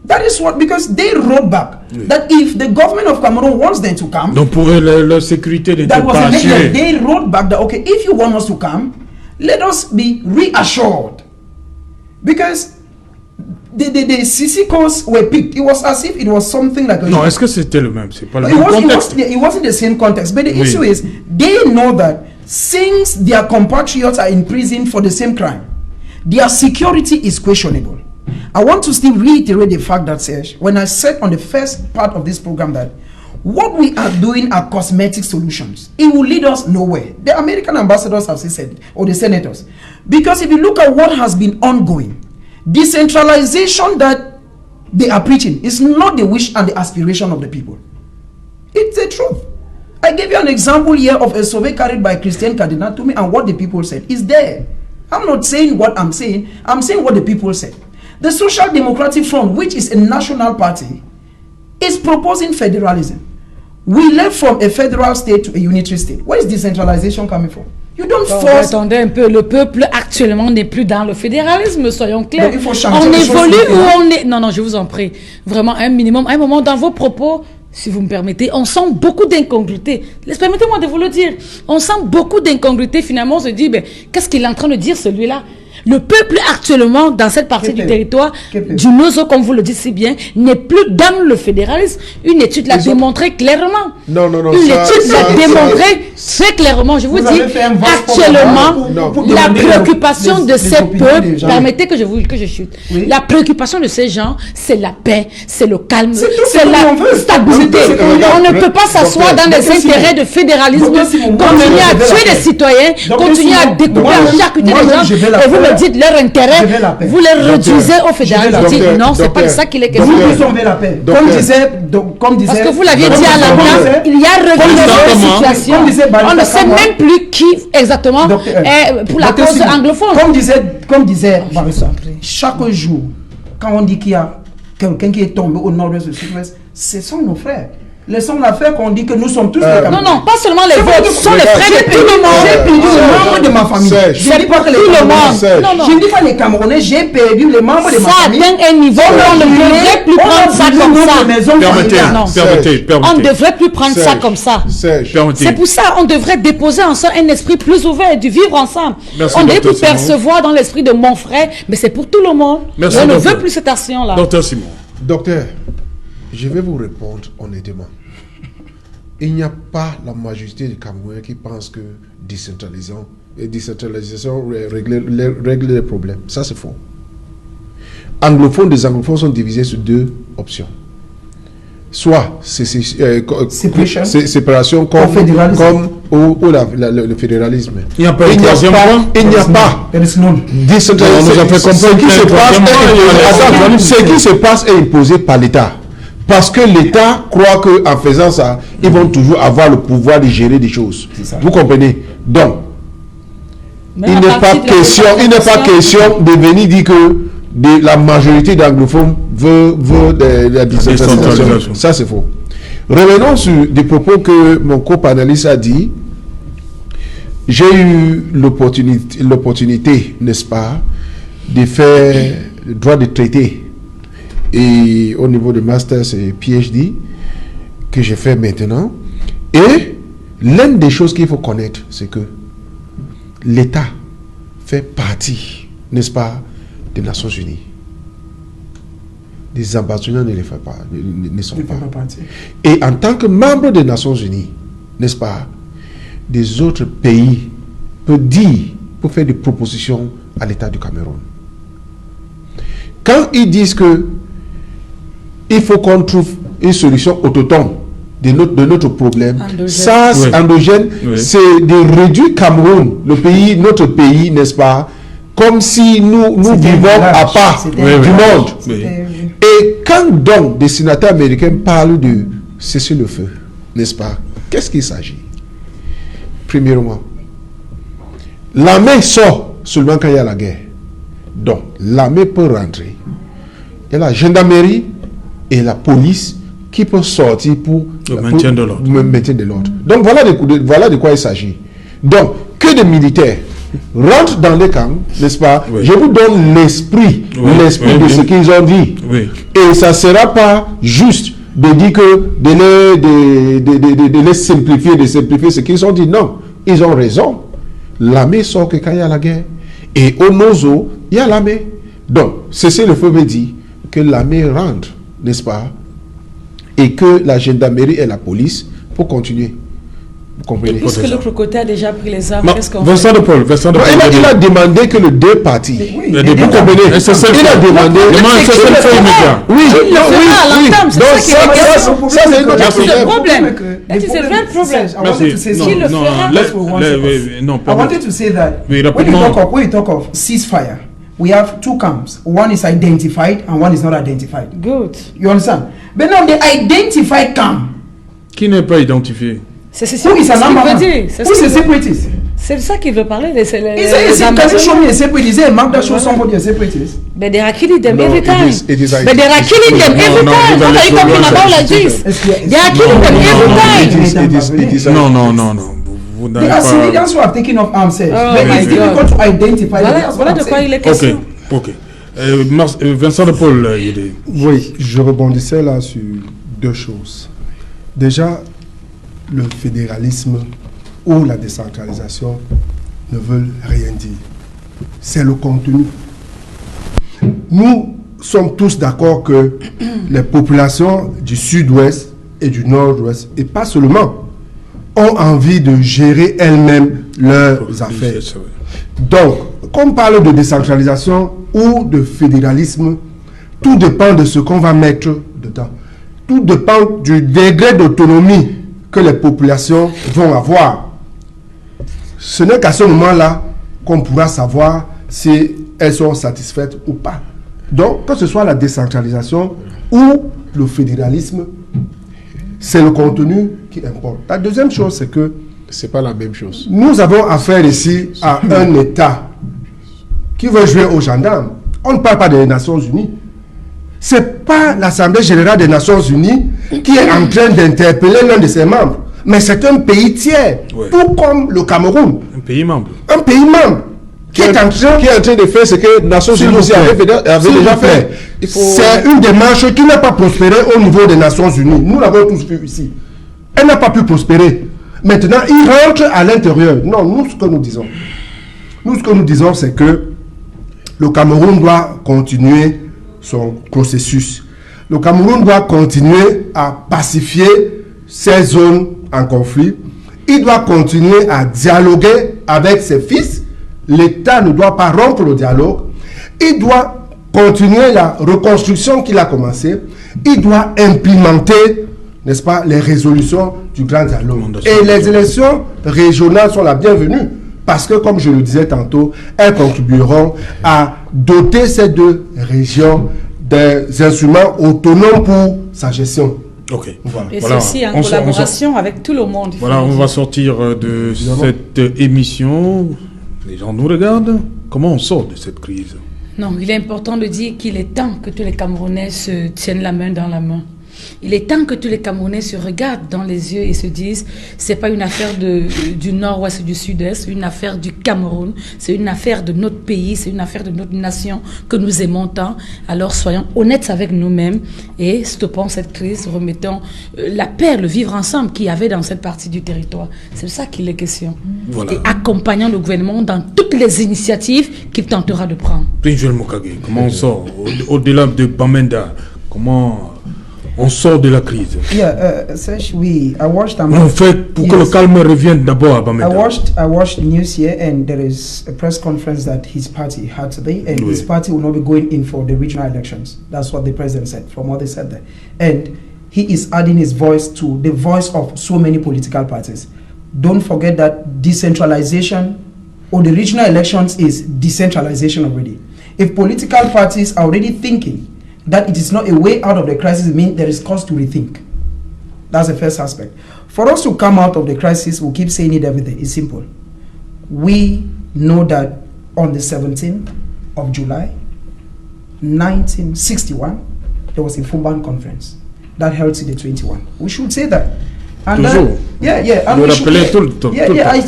That is what, because they wrote back that if the government of Cameroon wants them to come, donc pour la sécurité n'était pas assurée. They wrote back that, okay, if you want us to come, let us be reassured, because the Sisikos were picked. It was as if it was something like. Non, est-ce que c'était le même? C'est pas le même contexte. It wasn't the same context, but the issue is they know that since their compatriots are in prison for the same crime, their security is questionable. I want to still reiterate the fact that, Serge, when I said on the first part of this program that what we are doing are cosmetic solutions, it will lead us nowhere. The American ambassadors have said, or the senators, because if you look at what has been ongoing, decentralization that they are preaching is not the wish and the aspiration of the people. It's the truth. I gave you an example here of a survey carried by Christian Cardinal to me, and what the people said is there. I'm not saying what I'm saying what the people said. The Social Democratic Front, which is a national party, is proposing federalism. We left from a federal state to a unitary state. Where is decentralization coming from? You don't force... Attendez un peu, le peuple actuellement n'est plus dans le fédéralisme, soyons clairs. Donc, il faut changer on les évolue choses, ou on est... Non, je vous en prie. Vraiment, un minimum, un moment dans vos propos, si vous me permettez, on sent beaucoup d'incongruité. Permettez-moi de vous le dire. On sent beaucoup d'incongruité. Finalement, on se dit, qu'est-ce qu'il est en train de dire celui-là? Le peuple actuellement, dans cette partie du territoire, du Nozo, comme vous le dites si bien, n'est plus dans le fédéralisme. Une étude l'a démontré clairement. Non. Une étude l'a démontré très clairement. Je vous dis, actuellement, la préoccupation de ces peuples, permettez que je chute. Oui. La préoccupation de ces gens, c'est la paix, c'est le calme, c'est la stabilité. On ne peut pas s'asseoir dans les intérêts de fédéralisme, continuer à tuer les citoyens, continuer à découper, à charcuter les gens, et vous me dites leur intérêt, vous les réduisez au fédéralisme. Non, c'est pas de ça qu'il est question. Vous sauver la paix. Comme disait... Parce que vous l'aviez dit à l'instant, il y a régulation de situation. On ne sait même plus qui exactement est pour la cause anglophone. Comme disait Barissa, chaque jour, quand on dit qu'il y a quelqu'un qui est tombé au nord-ouest, au sud-ouest, ce sont nos frères. Laissons l'affaire qu'on dit que nous sommes tous les Camerounais. Non, pas seulement les vôtres, ce sont les frères de tout le monde. J'ai perdu les membres de ma famille. Je ne dis pas que les Camerounais. Je ne dis pas les Camerounais, j'ai perdu les membres de ma famille. Ça atteint un niveau où on ne devrait plus prendre ça comme ça. Permettez. On ne devrait plus prendre ça comme ça. C'est pour ça on devrait déposer ensemble un esprit plus ouvert, du vivre ensemble. On ne peut percevoir dans l'esprit de mon frère, mais c'est pour tout le monde. On ne veut plus cette action-là. Docteur Simon. Docteur, je vais vous répondre honnêtement. Il n'y a pas la majorité des Camerounais qui pensent que décentralisation règle les problèmes. Ça, c'est faux. Anglophones, des anglophones sont divisés sur deux options. Soit séparation comme le fédéralisme. Il n'y a pas de troisième point. Il n'y a pas. Décentralisation. Ce qui se passe est imposé par l'État. Parce que l'État croit qu'en faisant ça, ils vont toujours avoir le pouvoir de gérer des choses. Vous comprenez? Donc, il n'est pas question de venir dire que la majorité d'anglophones veut de la décentralisation. Ça, c'est faux. Revenons sur des propos que mon co-panéliste a dit. J'ai eu l'opportunité, n'est-ce pas, de faire le droit de traité. Et au niveau de Master et PhD que je fais maintenant. Et l'une des choses qu'il faut connaître, c'est que l'État fait partie, n'est-ce pas, des Nations Unies. Les ambassadeurs ne sont pas. Et en tant que membre des Nations Unies, n'est-ce pas, des autres pays peuvent faire des propositions à l'État du Cameroun. Quand ils disent que il faut qu'on trouve une solution autonome de notre problème. Endogène, c'est de réduire Cameroun, notre pays, n'est-ce pas, comme si nous vivons à part du monde. Et quand donc des sénateurs américains parlent de cesser le feu, n'est-ce pas, qu'est-ce qu'il s'agit? Premièrement, l'armée sort seulement quand il y a la guerre. Donc, l'armée peut rentrer. Il y a la gendarmerie et la police qui peut sortir pour le maintien de l'ordre. Donc voilà de quoi il s'agit. Donc, que des militaires rentrent dans les camps, n'est-ce pas? Je vous donne l'esprit de ce qu'ils ont dit. Et ça ne sera pas juste de dire que de les simplifier, de simplifier ce qu'ils ont dit. Non, ils ont raison. L'armée sort que quand il y a la guerre. Et au Nozo, il y a l'armée. Donc, cessez le feu me dit que l'armée rentre, n'est-ce pas, et que la gendarmerie et la police pour continuer. Vous comprenez? Puisque l'autre côté a déjà pris les armes, qu'est-ce qu'on fait? Vincent de Paul. Il a demandé que les deux parties. Vous comprenez? Il a demandé. Ça c'est le problème. C'est le vrai problème. I wanted to say that when you talk of ceasefire, we have two camps. One is identified and one is not identified. Good. You understand? But now the identified camp. Qui n'est pas identifié? C'est ce qu'il veut dire. C'est separatist. C'est ça qu'il veut parler. Can you show me a separatist? Is Magda show somebody a separatist? But they are killing them every time. But they are killing them every time. What are you talking about like this? They are killing them every time. No. They are civilians who have taken up arms. But it's difficult to identify them. Voilà de quoi il est question. Ok. Vincent de Paul, oui, je rebondissais là sur deux choses. Déjà, le fédéralisme ou la décentralisation ne veulent rien dire. C'est le contenu. Nous sommes tous d'accord que les populations du sud-ouest et du nord-ouest, et pas seulement, ont envie de gérer elles-mêmes leurs affaires. Donc, quand on parle de décentralisation ou de fédéralisme, tout dépend de ce qu'on va mettre dedans. Tout dépend du degré d'autonomie que les populations vont avoir. Ce n'est qu'à ce moment-là qu'on pourra savoir si elles sont satisfaites ou pas. Donc, que ce soit la décentralisation ou le fédéralisme, c'est le contenu qui importe. La deuxième chose, c'est que c'est pas la même chose. Nous avons affaire ici à un État qui veut jouer aux gendarmes. On ne parle pas des Nations Unies. Ce n'est pas l'Assemblée Générale des Nations Unies qui est en train d'interpeller l'un de ses membres. Mais c'est un pays tiers, tout comme le Cameroun. Un pays membre. Un pays membre qui est en train de faire ce que les Nations Unies aussi avaient déjà fait. C'est une démarche qui n'a pas prospéré au niveau des Nations Unies. Nous l'avons tous vu ici. Elle n'a pas pu prospérer. Maintenant, il rentre à l'intérieur. Non, nous, ce que nous disons, c'est que le Cameroun doit continuer son processus. Le Cameroun doit continuer à pacifier ces zones en conflit. Il doit continuer à dialoguer avec ses fils. L'État ne doit pas rompre le dialogue. Il doit continuer la reconstruction qu'il a commencée. Il doit implémenter, n'est-ce pas, les résolutions du grand dialogue. Et les élections régionales sont la bienvenue. Parce que, comme je le disais tantôt, elles contribueront à doter ces deux régions des instruments autonomes pour sa gestion. Ok. Voilà. Et ceci en collaboration avec tout le monde. Voilà, on va sortir de cette émission. Les gens nous regardent. Comment on sort de cette crise? Non, il est important de dire qu'il est temps que tous les Camerounais se tiennent la main dans la main. Il est temps que tous les Camerounais se regardent dans les yeux et se disent c'est pas une affaire du nord-ouest et du sud-est, c'est une affaire du Cameroun, c'est une affaire de notre pays, c'est une affaire de notre nation que nous aimons tant. Alors soyons honnêtes avec nous-mêmes et stoppons cette crise, remettons la paix, le vivre ensemble qu'il y avait dans cette partie du territoire. C'est de ça qu'il est question. Voilà. Et accompagnant le gouvernement dans toutes les initiatives qu'il tentera de prendre. Prince Joel Mokage, comment on sort au-delà de Bamenda? Comment on sort de la crise? On fait pour que le calme revienne d'abord à Bamenda. I watched the news here, and there is a press conference that his party had today, and his party will not be going in for the regional elections. That's what the president said, from what they said there. And he is adding his voice to the voice of so many political parties. Don't forget that decentralization or the regional elections is decentralization already. If political parties are already thinking that it is not a way out of the crisis, it means there is cause to rethink. That's the first aspect. For us to come out of the crisis, we'll keep saying it every day. It's simple. We know that on the 17th of July, 1961, there was a Fumban conference that held CD 21. We should say that. And I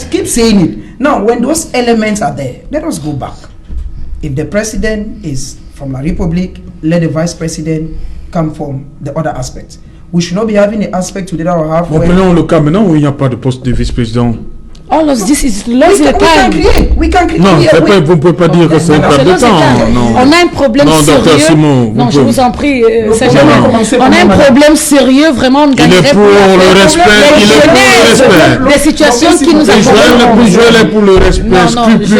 keep saying it. Now, when those elements are there, let us go back. If the president is from La Republic, let the vice president come from the other aspects. We should not be having the aspect today that we have. Prenons le cas maintenant où il n'y a pas de poste de vice-président. All of this is lost the time. We can create. Non, vous ne pouvez pas dire que c'est une perte de temps. Non. On a un problème sérieux. Docteur Simon, non, je vous en prie, on a un problème sérieux, vraiment. On il est pour le respect. Les situations qui nous apportent. Il est pour le respect scrupuleux des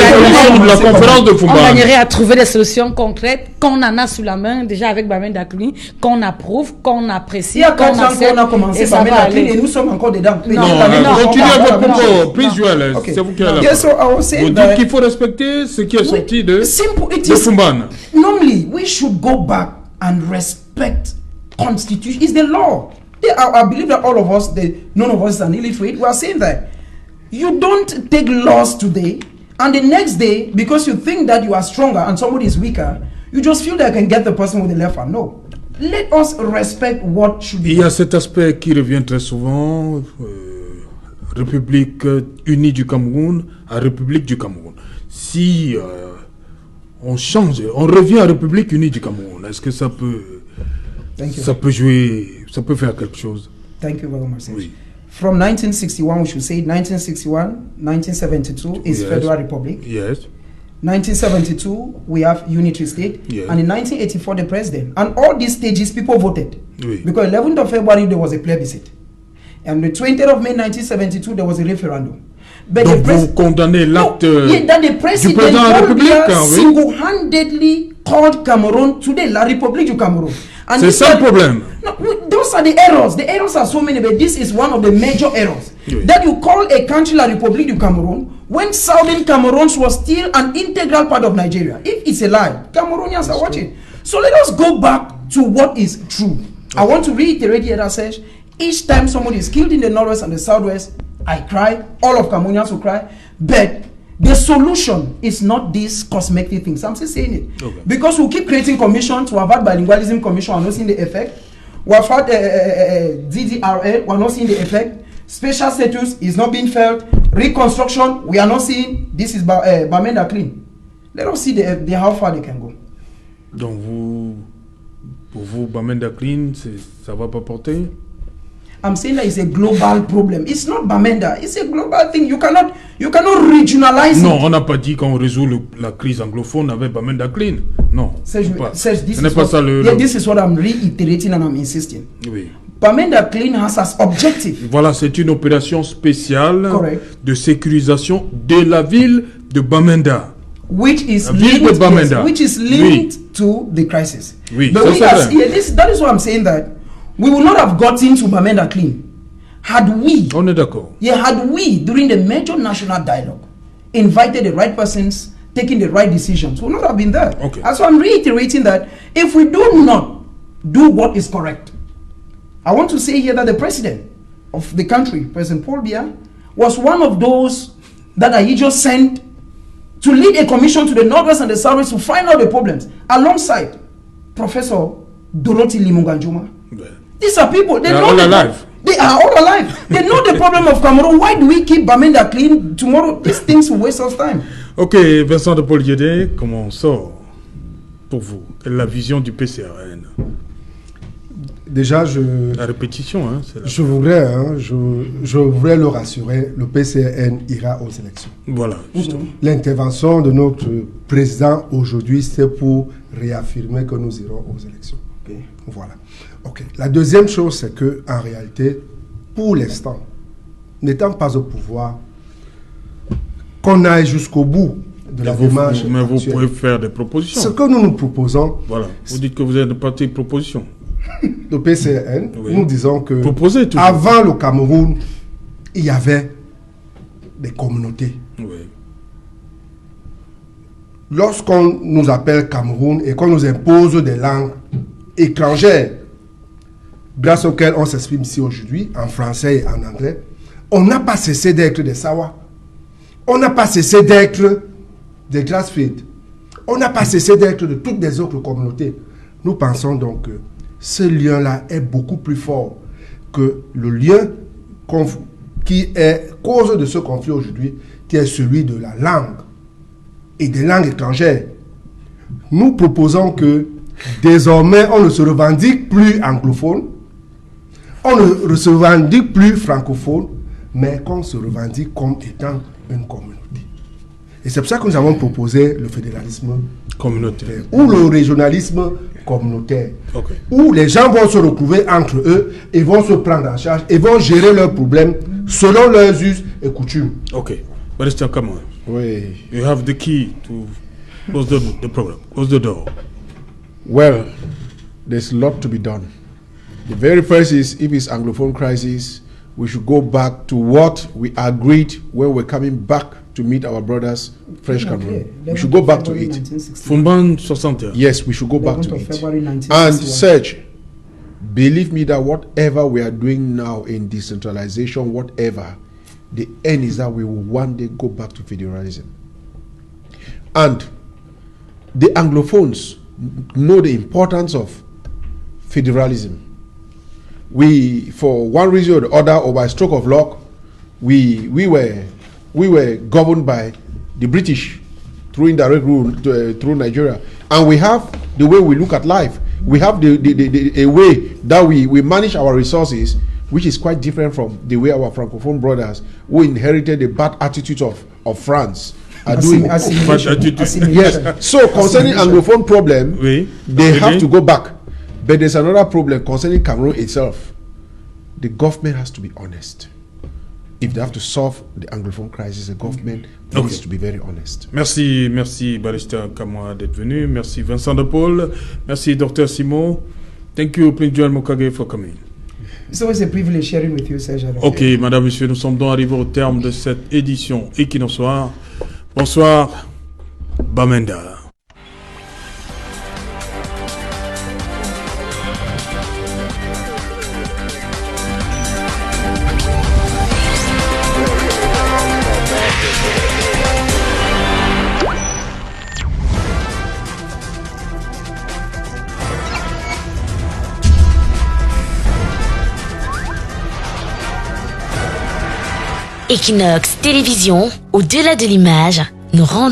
résolutions de la conférence de Fumban. On gagnerait à trouver des solutions concrètes qu'on en a sous la main, déjà avec Bamenda Dakli, qu'on approuve, qu'on apprécie. Il y a 4 ans qu'on a commencé Bamenda Dakli et nous sommes encore dedans. Non, Prince Joel, c'est vous qui avez la parole. Vous dites qu'il faut respecter ce qui est sorti de Fumban. Normally, we should go back and respect Constitution. It's the law. I believe that all of us, none of us is an illiterate. We are saying that you don't take loss today, and the next day, because you think that you are stronger and somebody is weaker, you just feel that you can get the person with the left hand. No. Let us respect what should be. Il y a cet aspect qui revient très souvent, République unie du Cameroun à République du Cameroun. Si on change, on revient à République unie du Cameroun, est-ce que ça peut jouer, ça peut faire quelque chose? Thank you very much. Oui. From 1961, we should say 1961, 1972 is Federal Republic. Yes. 1972, we have unitary state, and in 1984, the president. And all these stages, people voted. Because 11th of February, there was a plebiscite. And the 20th of May 1972, there was a referendum. But donc vous condamnez l'acte that the president du président de la République single-handedly called Cameroon today La République du Cameroon. C'est ça le problème. No, those are the errors. The errors are so many, but this is one of the major errors. That you call a country La République du Cameroon when Southern Cameroon was still an integral part of Nigeria. If it's a lie, Cameroonians are watching. So let us go back to what is true. I want to reiterate here that says, each time somebody is killed in the Northwest and the Southwest, I cry, all of Cameroonians will cry, but the solution is not these cosmetic things. I'm still saying it. Because we keep creating commissions, we have had bilingualism commission, we're not seeing the effect. We have had DDRL, we're not seeing the effect. Special status is not being felt. Reconstruction, we are not seeing. This is Bamenda clean. Let us see how far they can go. Donc pour vous, Bamenda clean, ça va pas porter? I'm saying that it's a global problem. It's not Bamenda. It's a global thing. You cannot regionalize it. Non, on n'a pas dit qu'on résout la crise anglophone avec Bamenda clean. Non. This is what I'm reiterating and I'm insisting. Oui. Bamenda clean has as objective. Voilà, c'est une opération spéciale de sécurisation de la ville de Bamenda. Which is linked to the crisis. Oui, but that is why I'm saying that we would not have gotten to Bamenda clean had we, on est d'accord. Had we, during the major national dialogue, invited the right persons, taking the right decisions. We would not have been there. Okay. And so I'm reiterating that if we do not do what is correct, I want to say here that the president of the country, President Paul Biya, was one of those that he just sent to lead a commission to the Northwest and the Southwest to find out the problems, alongside Professor Dorothy Limunganjuma. These are people, they are all alive. They are all alive. They know the problem of Cameroon. Why do we keep Bamenda clean? Tomorrow, these things will waste us time. Ok, Vincent de Paul Yédé, comment on sort pour vous la vision du PCRN? Déjà, la répétition, hein, je voudrais le rassurer, le PCRN ira aux élections. Voilà, justement. L'intervention de notre président aujourd'hui, c'est pour réaffirmer que nous irons aux élections. Okay. Voilà. Okay. La deuxième chose, c'est que en réalité, pour l'instant, n'étant pas au pouvoir, qu'on aille jusqu'au bout de la démarche. Mais vous pouvez faire des propositions. Ce que nous proposons. Voilà. Vous dites que vous êtes de parti de proposition. Le PCRN, nous disons que toujours. Avant le Cameroun, il y avait des communautés. Oui. Lorsqu'on nous appelle Cameroun et qu'on nous impose des langues étrangères, grâce auxquelles on s'exprime ici aujourd'hui, en français et en anglais, on n'a pas cessé d'être des Sawa. On n'a pas cessé d'être des Grassfield. On n'a pas cessé d'être de toutes les autres communautés. Nous pensons donc que ce lien-là est beaucoup plus fort que le lien qui est cause de ce conflit aujourd'hui, qui est celui de la langue et des langues étrangères. Nous proposons que désormais, on ne se revendique plus anglophone, on ne se revendique plus francophone, mais qu'on se revendique comme étant une communauté. Et c'est pour ça que nous avons proposé le fédéralisme communautaire ou le régionalisme communautaire, où les gens vont se retrouver entre eux et vont se prendre en charge et vont gérer leurs problèmes selon leurs us et coutumes. Okay, Mr. Kamara, you have the key to close the program, close the door. Well, there's a lot to be done. The very first is, if it's Anglophone crisis, we should go back to what we agreed when we're coming back to meet our brothers, French Cameroon. We should go back to it. Fumban 61. Yes, we should go back to it. And search believe me that whatever we are doing now in decentralization, whatever, the end is that we will one day go back to federalism. And the Anglophones know the importance of federalism. We, for one reason or the other, or by stroke of luck, we were governed by the British through indirect rule through Nigeria, and we have the way we look at life. We have a way that we manage our resources, which is quite different from the way our Francophone brothers, who inherited the bad attitude of France, are doing. Yes. So concerning Anglophone problem, they have to go back. But there's another problem concerning Cameroon itself. The government has to be honest. If they have to solve the Anglophone crisis, the government needs to be very honest. Merci, merci Barrister Kamwa d'être venu. Merci Vincent de Paul. Merci Dr. Simon. Thank you, Prince Joel Mokage, for coming. It's always a privilege sharing with you, Serge. Ok, madame, monsieur, nous sommes donc arrivés au terme de cette édition Equinox Soir. Bonsoir, Bamenda. Equinox Télévision, au-delà de l'image, nous rendons